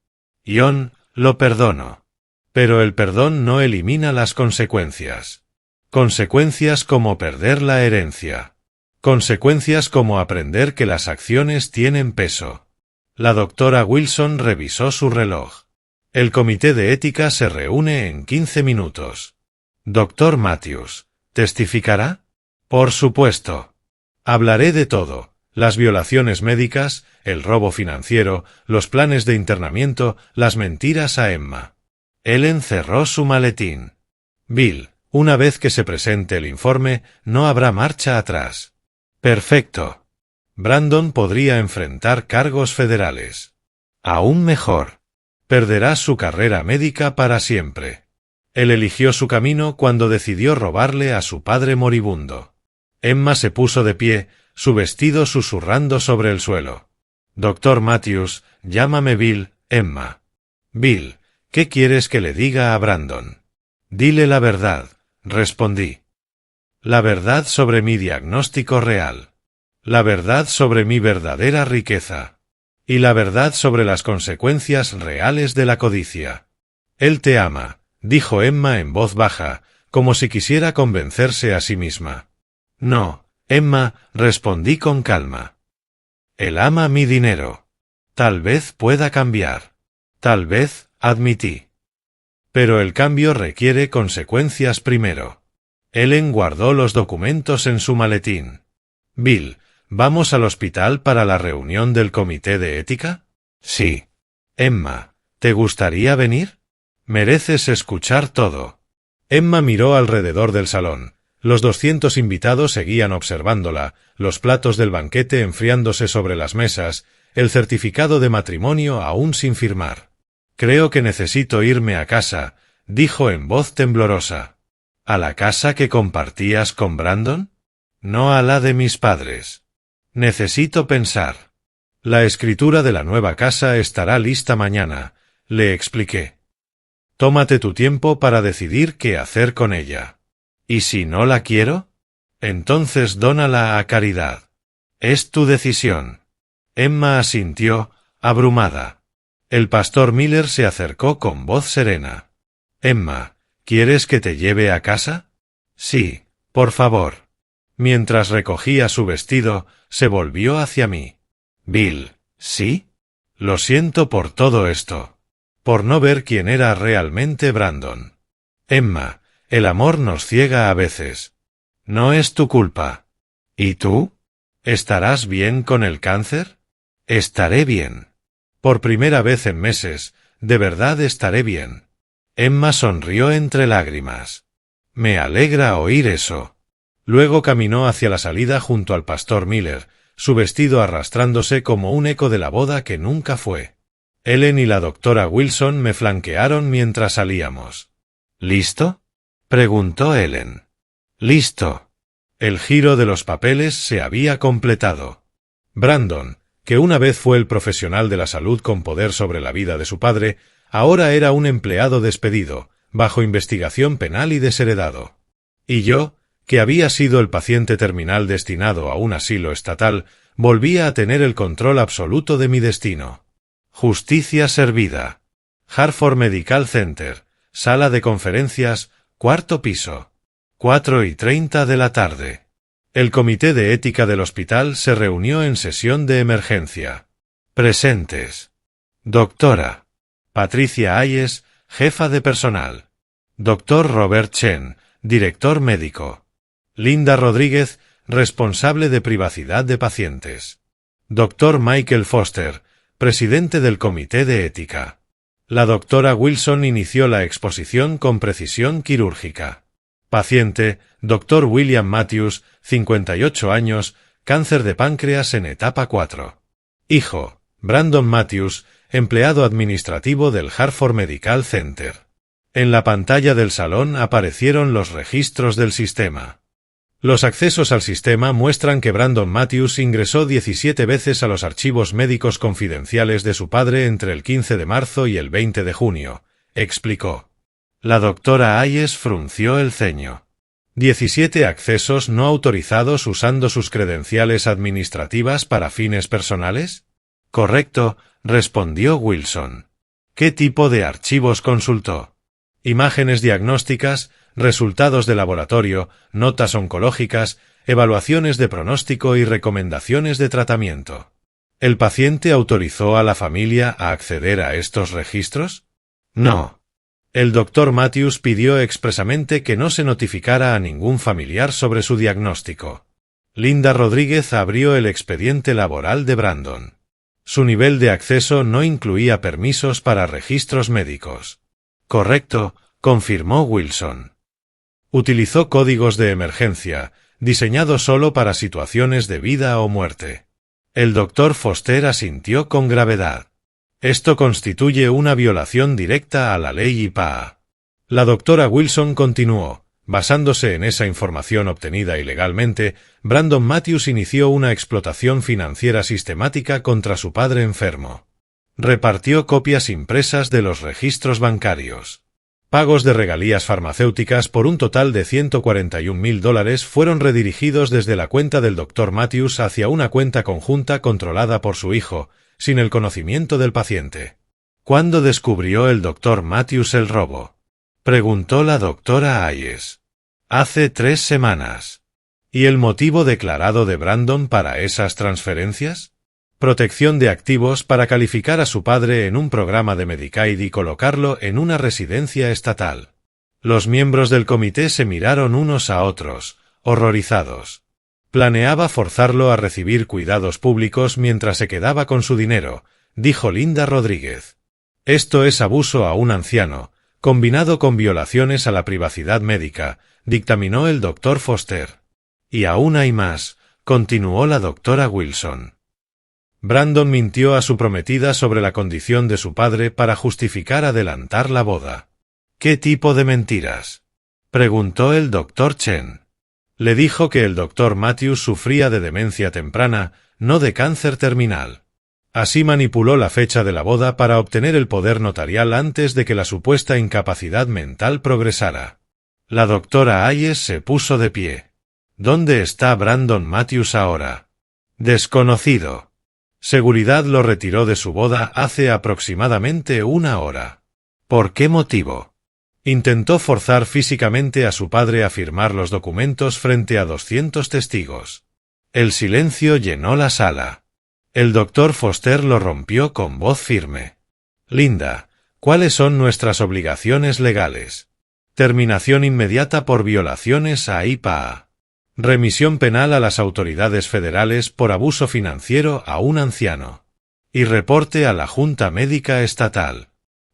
John, lo perdono. Pero el perdón no elimina las consecuencias. Consecuencias como perder la herencia. Consecuencias como aprender que las acciones tienen peso. La doctora Wilson revisó su reloj. El comité de ética se reúne en 15 minutos. Dr. Matthews, ¿testificará? Por supuesto. Hablaré de todo. Las violaciones médicas, el robo financiero, los planes de internamiento, las mentiras a Emma. Ellen cerró su maletín. Bill, una vez que se presente el informe, no habrá marcha atrás. Perfecto. Brandon podría enfrentar cargos federales. Aún mejor. Perderá su carrera médica para siempre. Él eligió su camino cuando decidió robarle a su padre moribundo. Emma se puso de pie, su vestido susurrando sobre el suelo. Dr. Matthews, llámame Bill, Emma. Bill, ¿qué quieres que le diga a Brandon? Dile la verdad, respondí. La verdad sobre mi diagnóstico real. La verdad sobre mi verdadera riqueza. Y la verdad sobre las consecuencias reales de la codicia. Él te ama, dijo Emma en voz baja, como si quisiera convencerse a sí misma. No, Emma, respondí con calma. Él ama mi dinero. Tal vez pueda cambiar. Tal vez, admití. Pero el cambio requiere consecuencias primero. Ellen guardó los documentos en su maletín. Bill, ¿vamos al hospital para la reunión del comité de ética? Sí. Emma, ¿te gustaría venir? Mereces escuchar todo. Emma miró alrededor del salón. Los 200 invitados seguían observándola, los platos del banquete enfriándose sobre las mesas, el certificado de matrimonio aún sin firmar. Creo que necesito irme a casa, dijo en voz temblorosa. ¿A la casa que compartías con Brandon? No a la de mis padres. Necesito pensar. La escritura de la nueva casa estará lista mañana, le expliqué. Tómate tu tiempo para decidir qué hacer con ella. ¿Y si no la quiero? Entonces dónala a caridad. Es tu decisión. Emma asintió, abrumada. El pastor Miller se acercó con voz serena. Emma, ¿quieres que te lleve a casa? Sí, por favor. Mientras recogía su vestido, se volvió hacia mí. Bill, ¿sí? Lo siento por todo esto. Por no ver quién era realmente Brandon. Emma, el amor nos ciega a veces. No es tu culpa. ¿Y tú? ¿Estarás bien con el cáncer? Estaré bien. Por primera vez en meses, de verdad estaré bien. Emma sonrió entre lágrimas. Me alegra oír eso. Luego caminó hacia la salida junto al pastor Miller, su vestido arrastrándose como un eco de la boda que nunca fue. Ellen y la doctora Wilson me flanquearon mientras salíamos. ¿Listo? Preguntó Ellen. Listo. El giro de los papeles se había completado. Brandon, que una vez fue el profesional de la salud con poder sobre la vida de su padre, ahora era un empleado despedido, bajo investigación penal y desheredado. Y yo, que había sido el paciente terminal destinado a un asilo estatal, volvía a tener el control absoluto de mi destino. Justicia servida. Hartford Medical Center, sala de conferencias, 4º piso. 4:30 de la tarde. El comité de ética del hospital se reunió en sesión de emergencia. Presentes. Doctora Patricia Hayes, jefa de personal. Dr. Robert Chen, director médico. Linda Rodríguez, responsable de privacidad de pacientes. Dr. Michael Foster, presidente del Comité de Ética. La doctora Wilson inició la exposición con precisión quirúrgica. Paciente, Dr. William Matthews, 58 años, cáncer de páncreas en etapa 4. Hijo, Brandon Matthews, empleado administrativo del Hartford Medical Center. En la pantalla del salón aparecieron los registros del sistema. Los accesos al sistema muestran que Brandon Matthews ingresó 17 veces a los archivos médicos confidenciales de su padre entre el 15 de marzo y el 20 de junio, explicó. La doctora Hayes frunció el ceño. 17 accesos no autorizados usando sus credenciales administrativas para fines personales? Correcto, respondió Wilson. ¿Qué tipo de archivos consultó? Imágenes diagnósticas, resultados de laboratorio, notas oncológicas, evaluaciones de pronóstico y recomendaciones de tratamiento. ¿El paciente autorizó a la familia a acceder a estos registros? No. El Dr. Matthews pidió expresamente que no se notificara a ningún familiar sobre su diagnóstico. Linda Rodríguez abrió el expediente laboral de Brandon. Su nivel de acceso no incluía permisos para registros médicos. Correcto, confirmó Wilson. Utilizó códigos de emergencia, diseñados solo para situaciones de vida o muerte. El Dr. Foster asintió con gravedad. Esto constituye una violación directa a la ley IPAA. La doctora Wilson continuó. Basándose en esa información obtenida ilegalmente, Brandon Matthews inició una explotación financiera sistemática contra su padre enfermo. Repartió copias impresas de los registros bancarios. Pagos de regalías farmacéuticas por un total de $141,000 fueron redirigidos desde la cuenta del Dr. Matthews hacia una cuenta conjunta controlada por su hijo, sin el conocimiento del paciente. ¿Cuándo descubrió el Dr. Matthews el robo? Preguntó la doctora Hayes. Hace 3 semanas. ¿Y el motivo declarado de Brandon para esas transferencias? Protección de activos para calificar a su padre en un programa de Medicaid y colocarlo en una residencia estatal. Los miembros del comité se miraron unos a otros, horrorizados. Planeaba forzarlo a recibir cuidados públicos mientras se quedaba con su dinero, dijo Linda Rodríguez. Esto es abuso a un anciano, combinado con violaciones a la privacidad médica, dictaminó el Dr. Foster. Y aún hay más, continuó la doctora Wilson. Brandon mintió a su prometida sobre la condición de su padre para justificar adelantar la boda. ¿Qué tipo de mentiras? Preguntó el Dr. Chen. Le dijo que el Dr. Matthews sufría de demencia temprana, no de cáncer terminal. Así manipuló la fecha de la boda para obtener el poder notarial antes de que la supuesta incapacidad mental progresara. La doctora Hayes se puso de pie. ¿Dónde está Brandon Matthews ahora? Desconocido. Seguridad lo retiró de su boda hace aproximadamente 1 hora. ¿Por qué motivo? Intentó forzar físicamente a su padre a firmar los documentos frente a 200 testigos. El silencio llenó la sala. El Dr. Foster lo rompió con voz firme. Linda, ¿cuáles son nuestras obligaciones legales? Terminación inmediata por violaciones a IPAA. Remisión penal a las autoridades federales por abuso financiero a un anciano. Y reporte a la Junta Médica Estatal.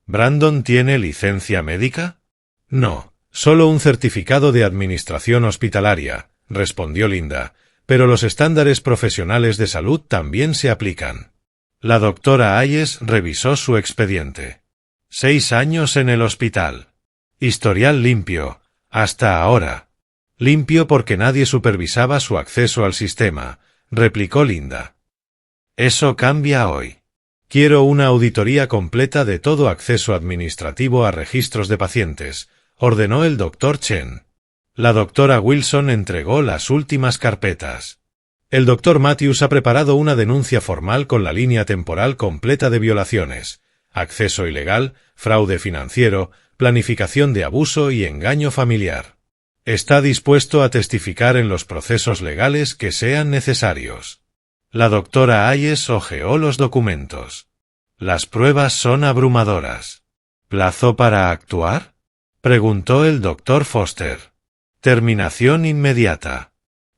¿Brandon tiene licencia médica? No, solo un certificado de administración hospitalaria, respondió Linda, pero los estándares profesionales de salud también se aplican. La doctora Hayes revisó su expediente. 6 años en el hospital. Historial limpio, hasta ahora. Limpio porque nadie supervisaba su acceso al sistema, replicó Linda. Eso cambia hoy. Quiero una auditoría completa de todo acceso administrativo a registros de pacientes, ordenó el Dr. Chen. La doctora Wilson entregó las últimas carpetas. El Dr. Matthews ha preparado una denuncia formal con la línea temporal completa de violaciones, acceso ilegal, fraude financiero, planificación de abuso y engaño familiar. Está dispuesto a testificar en los procesos legales que sean necesarios. La doctora Hayes hojeó los documentos. Las pruebas son abrumadoras. ¿Plazo para actuar? Preguntó el Dr. Foster. Terminación inmediata.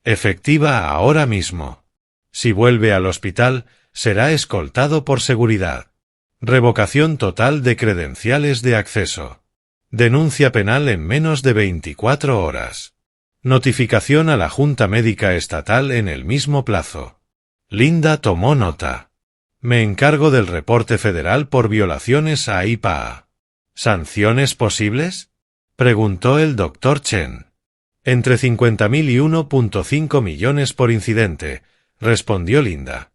Efectiva ahora mismo. Si vuelve al hospital, será escoltado por seguridad. Revocación total de credenciales de acceso. Denuncia penal en menos de 24 horas. Notificación a la Junta Médica Estatal en el mismo plazo. Linda tomó nota. Me encargo del reporte federal por violaciones a IPAA. ¿Sanciones posibles?, preguntó el Dr. Chen. Entre 50.000 y 1.5 millones por incidente, respondió Linda.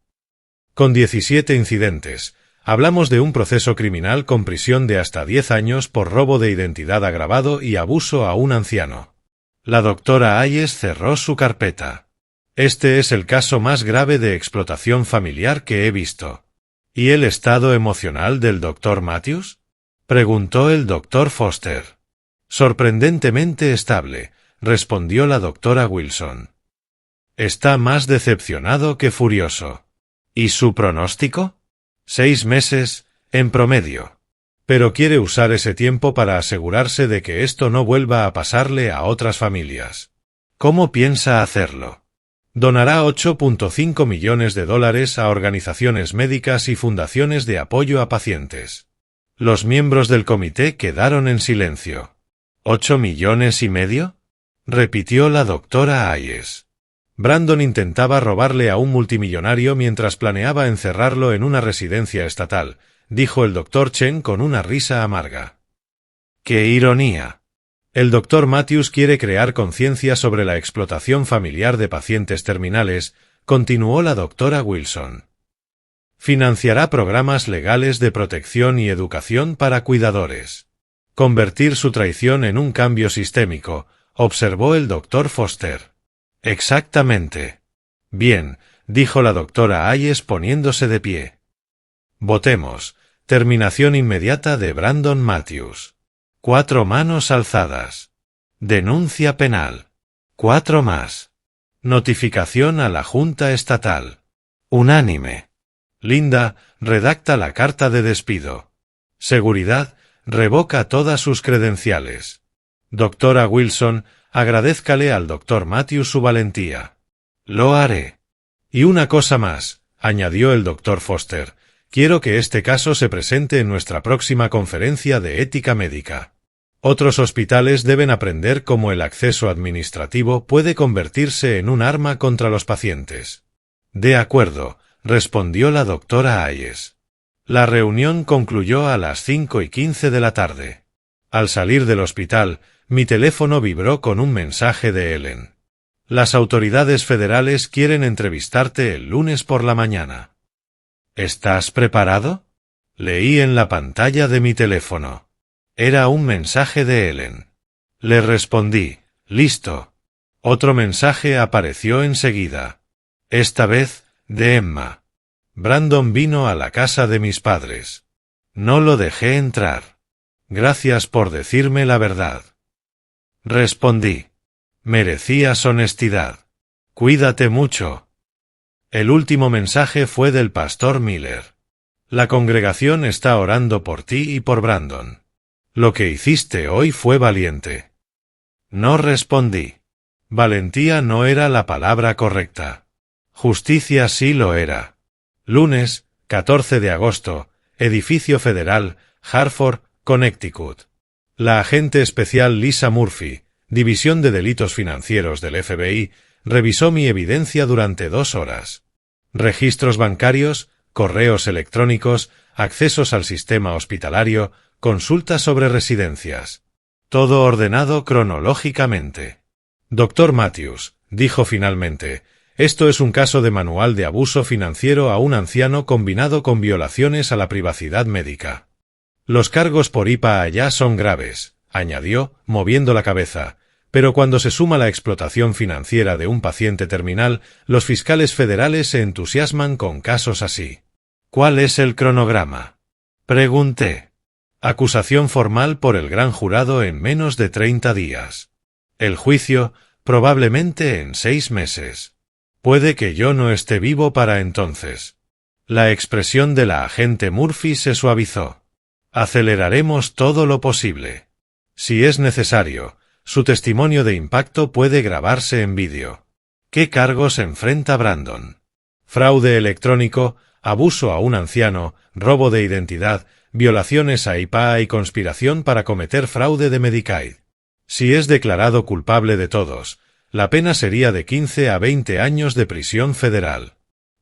Con 17 incidentes, hablamos de un proceso criminal con prisión de hasta 10 años por robo de identidad agravado y abuso a un anciano. La doctora Hayes cerró su carpeta. Este es el caso más grave de explotación familiar que he visto. ¿Y el estado emocional del Dr. Matthews?, preguntó el Dr. Foster. Sorprendentemente estable, respondió la doctora Wilson. Está más decepcionado que furioso. ¿Y su pronóstico? 6 meses, en promedio. Pero quiere usar ese tiempo para asegurarse de que esto no vuelva a pasarle a otras familias. ¿Cómo piensa hacerlo? Donará $8.5 millones a organizaciones médicas y fundaciones de apoyo a pacientes. Los miembros del comité quedaron en silencio. ¿8,5 millones? Repitió la doctora Hayes. Brandon intentaba robarle a un multimillonario mientras planeaba encerrarlo en una residencia estatal, dijo el Dr. Chen con una risa amarga. ¡Qué ironía! El Dr. Matthews quiere crear conciencia sobre la explotación familiar de pacientes terminales, continuó la doctora Wilson. Financiará programas legales de protección y educación para cuidadores. Convertir su traición en un cambio sistémico, observó el Dr. Foster. Exactamente. Bien, dijo la doctora Hayes poniéndose de pie. Votemos. Terminación inmediata de Brandon Matthews. 4 manos alzadas. Denuncia penal. 4 más. Notificación a la Junta Estatal. Unánime. Linda, redacta la carta de despido. Seguridad, revoca todas sus credenciales. Doctora Wilson, agradézcale al Dr. Matthews su valentía. Lo haré. Y una cosa más, añadió el Dr. Foster. Quiero que este caso se presente en nuestra próxima conferencia de ética médica. Otros hospitales deben aprender cómo el acceso administrativo puede convertirse en un arma contra los pacientes. De acuerdo, respondió la doctora Hayes. La reunión concluyó a las 5:15 de la tarde. Al salir del hospital, mi teléfono vibró con un mensaje de Ellen. Las autoridades federales quieren entrevistarte el lunes por la mañana. ¿Estás preparado?, leí en la pantalla de mi teléfono. Era un mensaje de Ellen. Le respondí, listo. Otro mensaje apareció enseguida. Esta vez, de Emma. Brandon vino a la casa de mis padres. No lo dejé entrar. Gracias por decirme la verdad. Respondí. Merecías honestidad. Cuídate mucho. El último mensaje fue del pastor Miller. La congregación está orando por ti y por Brandon. Lo que hiciste hoy fue valiente. No respondí. Valentía no era la palabra correcta. Justicia sí lo era. Lunes, 14 de agosto, Edificio Federal, Hartford, Connecticut. La agente especial Lisa Murphy, División de Delitos Financieros del FBI, revisó mi evidencia durante 2 horas. Registros bancarios, correos electrónicos, accesos al sistema hospitalario, consultas sobre residencias. Todo ordenado cronológicamente. Dr. Matthews, dijo finalmente, esto es un caso de manual de abuso financiero a un anciano combinado con violaciones a la privacidad médica. Los cargos por IPAA ya son graves, añadió, moviendo la cabeza, pero cuando se suma la explotación financiera de un paciente terminal, los fiscales federales se entusiasman con casos así. ¿Cuál es el cronograma?, pregunté. Acusación formal por el gran jurado en menos de 30 días. El juicio, probablemente en 6 meses. Puede que yo no esté vivo para entonces. La expresión de la agente Murphy se suavizó. Aceleraremos todo lo posible. Si es necesario, su testimonio de impacto puede grabarse en vídeo. ¿Qué cargos enfrenta Brandon? Fraude electrónico, abuso a un anciano, robo de identidad, violaciones a IPA y conspiración para cometer fraude de Medicaid. Si es declarado culpable de todos, la pena sería de 15 a 20 años de prisión federal.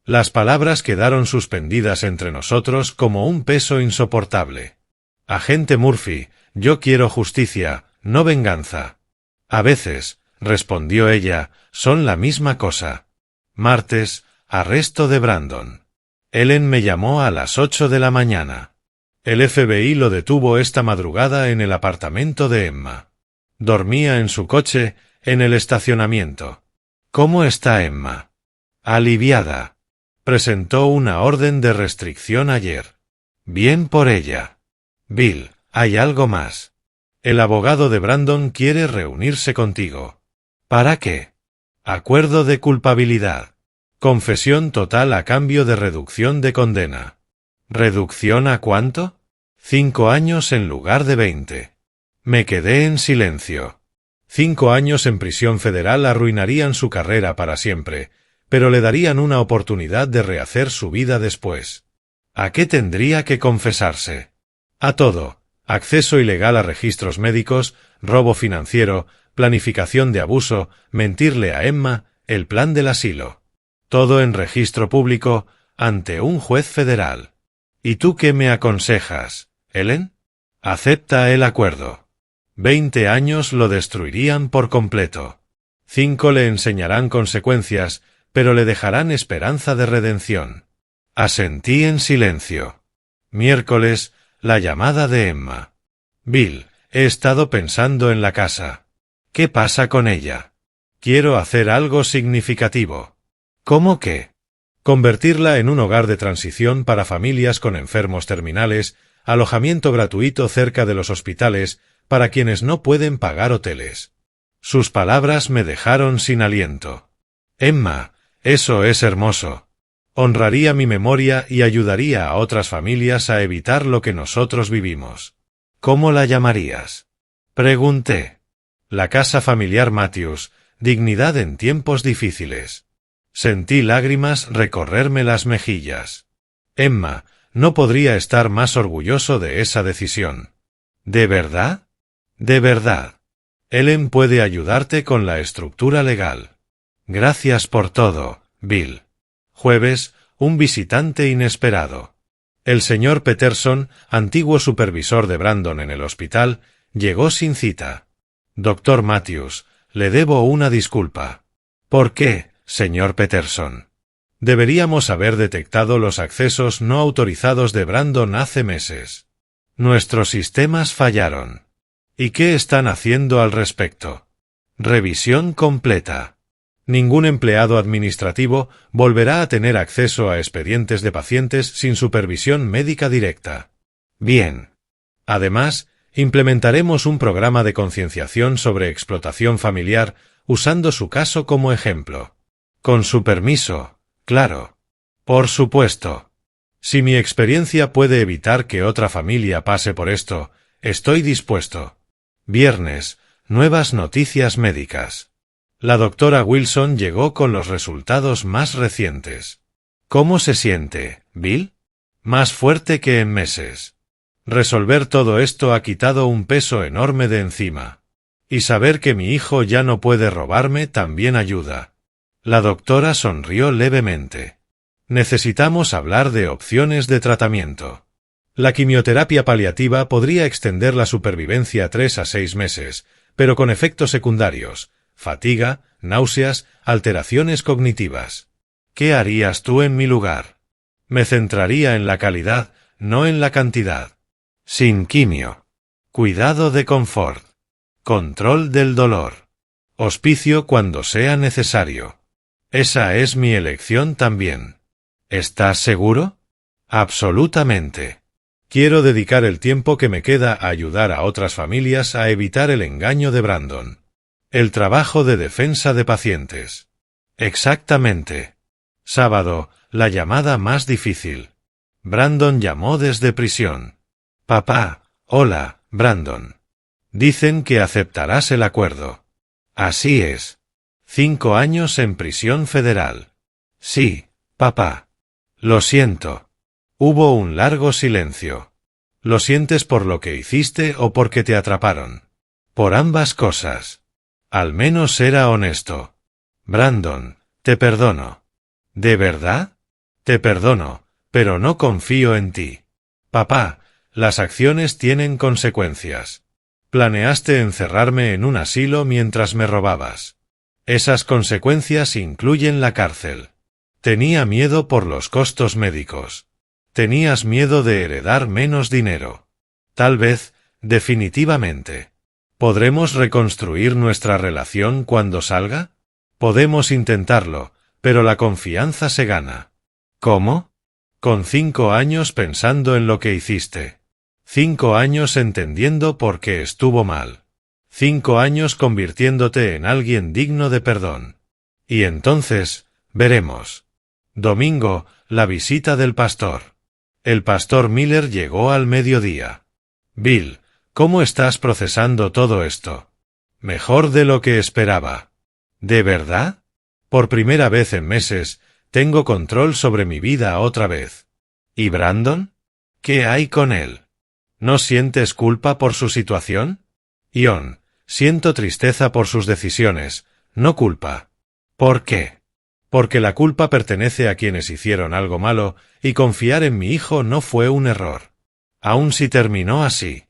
Las palabras quedaron suspendidas entre nosotros como un peso insoportable. Agente Murphy, yo quiero justicia, no venganza. A veces, respondió ella, son la misma cosa. Martes, arresto de Brandon. Ellen me llamó a las 8 de la mañana. El FBI lo detuvo esta madrugada en el apartamento de Emma. Dormía en su coche, en el estacionamiento. ¿Cómo está Emma? Aliviada. Presentó una orden de restricción ayer. Bien por ella. Bill, hay algo más. El abogado de Brandon quiere reunirse contigo. ¿Para qué? Acuerdo de culpabilidad. Confesión total a cambio de reducción de condena. ¿Reducción a cuánto? 5 años en lugar de 20. Me quedé en silencio. 5 años en prisión federal arruinarían su carrera para siempre, pero le darían una oportunidad de rehacer su vida después. ¿A qué tendría que confesarse? A todo. Acceso ilegal a registros médicos, robo financiero, planificación de abuso, mentirle a Emma, el plan del asilo. Todo en registro público, ante un juez federal. ¿Y tú qué me aconsejas, Ellen? Acepta el acuerdo. 20 años lo destruirían por completo. 5 le enseñarán consecuencias, pero le dejarán esperanza de redención. Asentí en silencio. Miércoles, la llamada de Emma. Bill, he estado pensando en la casa. ¿Qué pasa con ella? Quiero hacer algo significativo. ¿Cómo qué? Convertirla en un hogar de transición para familias con enfermos terminales, alojamiento gratuito cerca de los hospitales para quienes no pueden pagar hoteles. Sus palabras me dejaron sin aliento. Emma, eso es hermoso. Honraría mi memoria y ayudaría a otras familias a evitar lo que nosotros vivimos. ¿Cómo la llamarías? Pregunté. La casa familiar Matthews, dignidad en tiempos difíciles. Sentí lágrimas recorrerme las mejillas. Emma, no podría estar más orgulloso de esa decisión. ¿De verdad? De verdad. Ellen puede ayudarte con la estructura legal. Gracias por todo, Bill. Jueves, un visitante inesperado. El señor Peterson, antiguo supervisor de Brandon en el hospital, llegó sin cita. Doctor Matthews, le debo una disculpa. ¿Por qué, señor Peterson? Deberíamos haber detectado los accesos no autorizados de Brandon hace meses. Nuestros sistemas fallaron. ¿Y qué están haciendo al respecto? Revisión completa. Ningún empleado administrativo volverá a tener acceso a expedientes de pacientes sin supervisión médica directa. Bien. Además, implementaremos un programa de concienciación sobre explotación familiar usando su caso como ejemplo. Con su permiso, claro. Por supuesto. Si mi experiencia puede evitar que otra familia pase por esto, estoy dispuesto. Viernes, nuevas noticias médicas. La doctora Wilson llegó con los resultados más recientes. ¿Cómo se siente, Bill? Más fuerte que en meses. Resolver todo esto ha quitado un peso enorme de encima. Y saber que mi hijo ya no puede robarme también ayuda. La doctora sonrió levemente. Necesitamos hablar de opciones de tratamiento. La quimioterapia paliativa podría extender la supervivencia a 3 a 6 meses, pero con efectos secundarios. Fatiga, náuseas, alteraciones cognitivas. ¿Qué harías tú en mi lugar? Me centraría en la calidad, no en la cantidad. Sin quimio. Cuidado de confort. Control del dolor. Hospicio cuando sea necesario. Esa es mi elección también. ¿Estás seguro? Absolutamente. Quiero dedicar el tiempo que me queda a ayudar a otras familias a evitar el engaño de Brandon. El trabajo de defensa de pacientes. Exactamente. Sábado, la llamada más difícil. Brandon llamó desde prisión. Papá, hola, Brandon. Dicen que aceptarás el acuerdo. Así es. 5 años en prisión federal. Sí, papá. Lo siento. Hubo un largo silencio. ¿Lo sientes por lo que hiciste o porque te atraparon? Por ambas cosas. Al menos era honesto. Brandon, te perdono. ¿De verdad? Te perdono, pero no confío en ti. Papá, las acciones tienen consecuencias. Planeaste encerrarme en un asilo mientras me robabas. Esas consecuencias incluyen la cárcel. Tenía miedo por los costos médicos. Tenías miedo de heredar menos dinero. Tal vez, definitivamente. ¿Podremos reconstruir nuestra relación cuando salga? Podemos intentarlo, pero la confianza se gana. ¿Cómo? Con 5 años pensando en lo que hiciste. 5 años entendiendo por qué estuvo mal. 5 años convirtiéndote en alguien digno de perdón. Y entonces, veremos. Domingo, la visita del pastor. El pastor Miller llegó al mediodía. Bill, ¿cómo estás procesando todo esto? Mejor de lo que esperaba. ¿De verdad? Por primera vez en meses, tengo control sobre mi vida otra vez. ¿Y Brandon? ¿Qué hay con él? ¿No sientes culpa por su situación? Ion, siento tristeza por sus decisiones, no culpa. ¿Por qué? Porque la culpa pertenece a quienes hicieron algo malo, y confiar en mi hijo no fue un error. Aun si terminó así.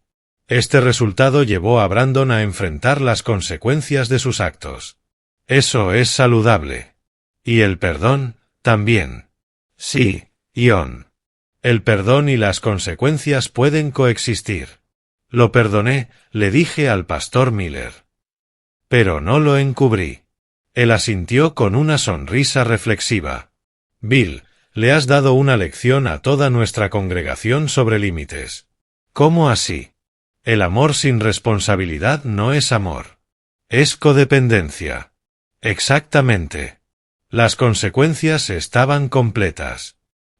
Este resultado llevó a Brandon a enfrentar las consecuencias de sus actos. Eso es saludable. Y el perdón, también. Sí, Ion. El perdón y las consecuencias pueden coexistir. Lo perdoné, le dije al pastor Miller. Pero no lo encubrí. Él asintió con una sonrisa reflexiva. Bill, le has dado una lección a toda nuestra congregación sobre límites. ¿Cómo así? El amor sin responsabilidad no es amor. Es codependencia. Exactamente. Las consecuencias estaban completas.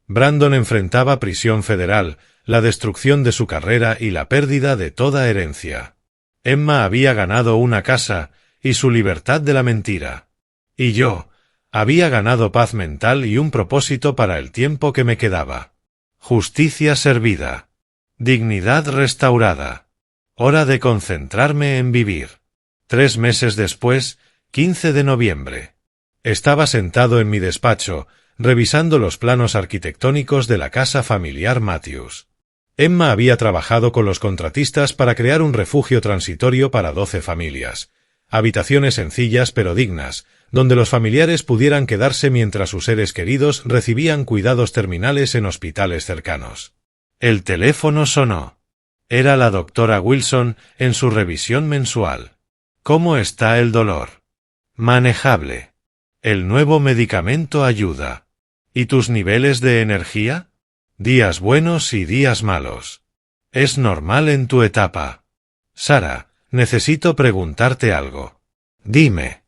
Brandon enfrentaba prisión federal, la destrucción de su carrera y la pérdida de toda herencia. Emma había ganado una casa y su libertad de la mentira. Y yo había ganado paz mental y un propósito para el tiempo que me quedaba. Justicia servida. Dignidad restaurada. Hora de concentrarme en vivir. 3 meses después, 15 de noviembre. Estaba sentado en mi despacho, revisando los planos arquitectónicos de la casa familiar Matthews. Emma había trabajado con los contratistas para crear un refugio transitorio para 12 familias. Habitaciones sencillas pero dignas, donde los familiares pudieran quedarse mientras sus seres queridos recibían cuidados terminales en hospitales cercanos. El teléfono sonó. Era la doctora Wilson en su revisión mensual. ¿Cómo está el dolor? Manejable. El nuevo medicamento ayuda. ¿Y tus niveles de energía? Días buenos y días malos. Es normal en tu etapa. Sara, necesito preguntarte algo. Dime.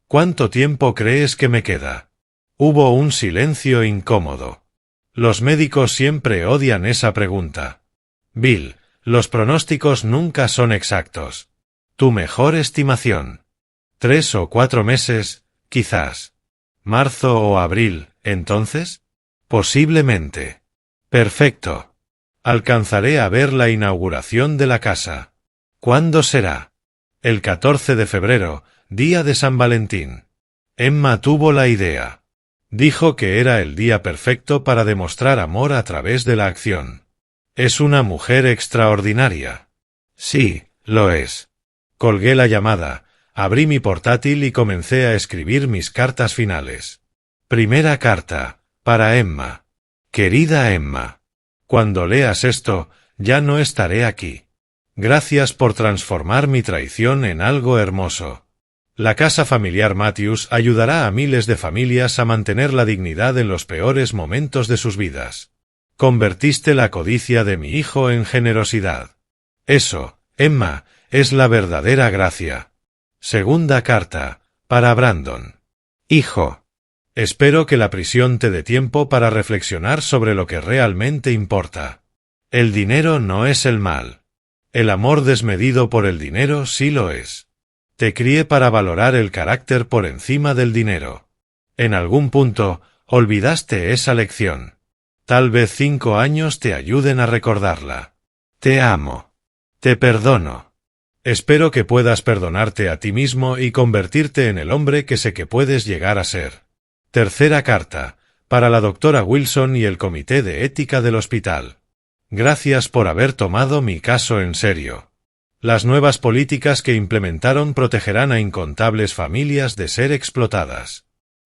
¿Cuánto tiempo crees que me queda? Hubo un silencio incómodo. Los médicos siempre odian esa pregunta. Bill, los pronósticos nunca son exactos. Tu mejor estimación. 3 o 4 meses, quizás. ¿Marzo o abril, entonces? Posiblemente. Perfecto. Alcanzaré a ver la inauguración de la casa. ¿Cuándo será? El 14 de febrero, día de San Valentín. Emma tuvo la idea. Dijo que era el día perfecto para demostrar amor a través de la acción. Es una mujer extraordinaria. Sí, lo es. Colgué la llamada, abrí mi portátil y comencé a escribir mis cartas finales. Primera carta, para Emma. Querida Emma, cuando leas esto, ya no estaré aquí. Gracias por transformar mi traición en algo hermoso. La casa familiar Matthews ayudará a miles de familias a mantener la dignidad en los peores momentos de sus vidas. Convertiste la codicia de mi hijo en generosidad. Eso, Emma, es la verdadera gracia. Segunda carta, para Brandon. Hijo. Espero que la prisión te dé tiempo para reflexionar sobre lo que realmente importa. El dinero no es el mal. El amor desmedido por el dinero sí lo es. Te crié para valorar el carácter por encima del dinero. En algún punto, olvidaste esa lección. Tal vez 5 años te ayuden a recordarla. Te amo. Te perdono. Espero que puedas perdonarte a ti mismo y convertirte en el hombre que sé que puedes llegar a ser. Tercera carta, para la doctora Wilson y el Comité de Ética del hospital. Gracias por haber tomado mi caso en serio. Las nuevas políticas que implementaron protegerán a incontables familias de ser explotadas.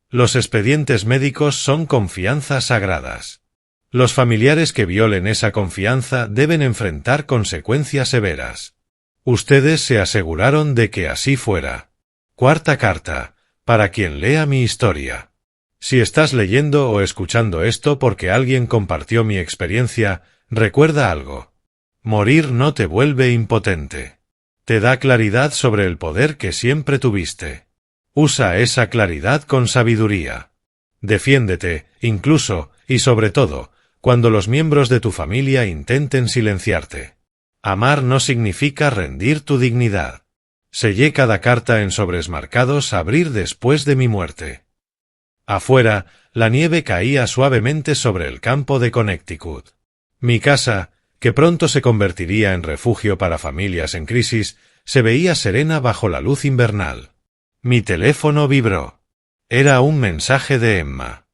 Los expedientes médicos son confianzas sagradas. Los familiares que violen esa confianza deben enfrentar consecuencias severas. Ustedes se aseguraron de que así fuera. Cuarta carta, para quien lea mi historia. Si estás leyendo o escuchando esto porque alguien compartió mi experiencia, recuerda algo. Morir no te vuelve impotente. Te da claridad sobre el poder que siempre tuviste. Usa esa claridad con sabiduría. Defiéndete, incluso, y sobre todo, cuando los miembros de tu familia intenten silenciarte. Amar no significa rendir tu dignidad. Sellé cada carta en sobres marcados abrir después de mi muerte. Afuera, la nieve caía suavemente sobre el campo de Connecticut. Mi casa, que pronto se convertiría en refugio para familias en crisis, se veía serena bajo la luz invernal. Mi teléfono vibró. Era un mensaje de Emma.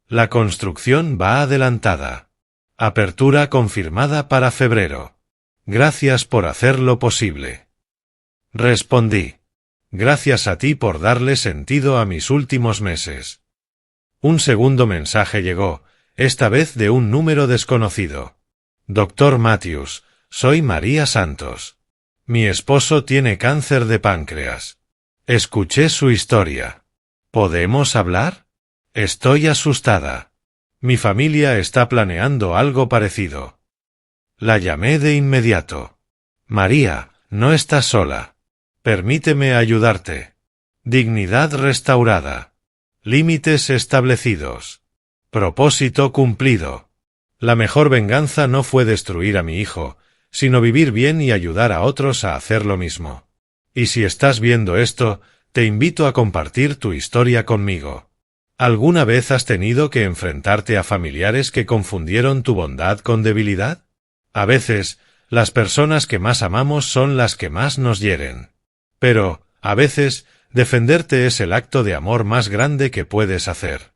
La construcción va adelantada. Apertura confirmada para febrero. Gracias por hacerlo posible. Respondí. Gracias a ti por darle sentido a mis últimos meses. Un segundo mensaje llegó, esta vez de un número desconocido. Dr. Matthews, soy María Santos. Mi esposo tiene cáncer de páncreas. Escuché su historia. ¿Podemos hablar? Estoy asustada. Mi familia está planeando algo parecido. La llamé de inmediato. María, no estás sola. Permíteme ayudarte. Dignidad restaurada. Límites establecidos. Propósito cumplido. La mejor venganza no fue destruir a mi hijo, sino vivir bien y ayudar a otros a hacer lo mismo. Y si estás viendo esto, te invito a compartir tu historia conmigo. ¿Alguna vez has tenido que enfrentarte a familiares que confundieron tu bondad con debilidad? A veces, las personas que más amamos son las que más nos hieren. Pero, a veces, defenderte es el acto de amor más grande que puedes hacer.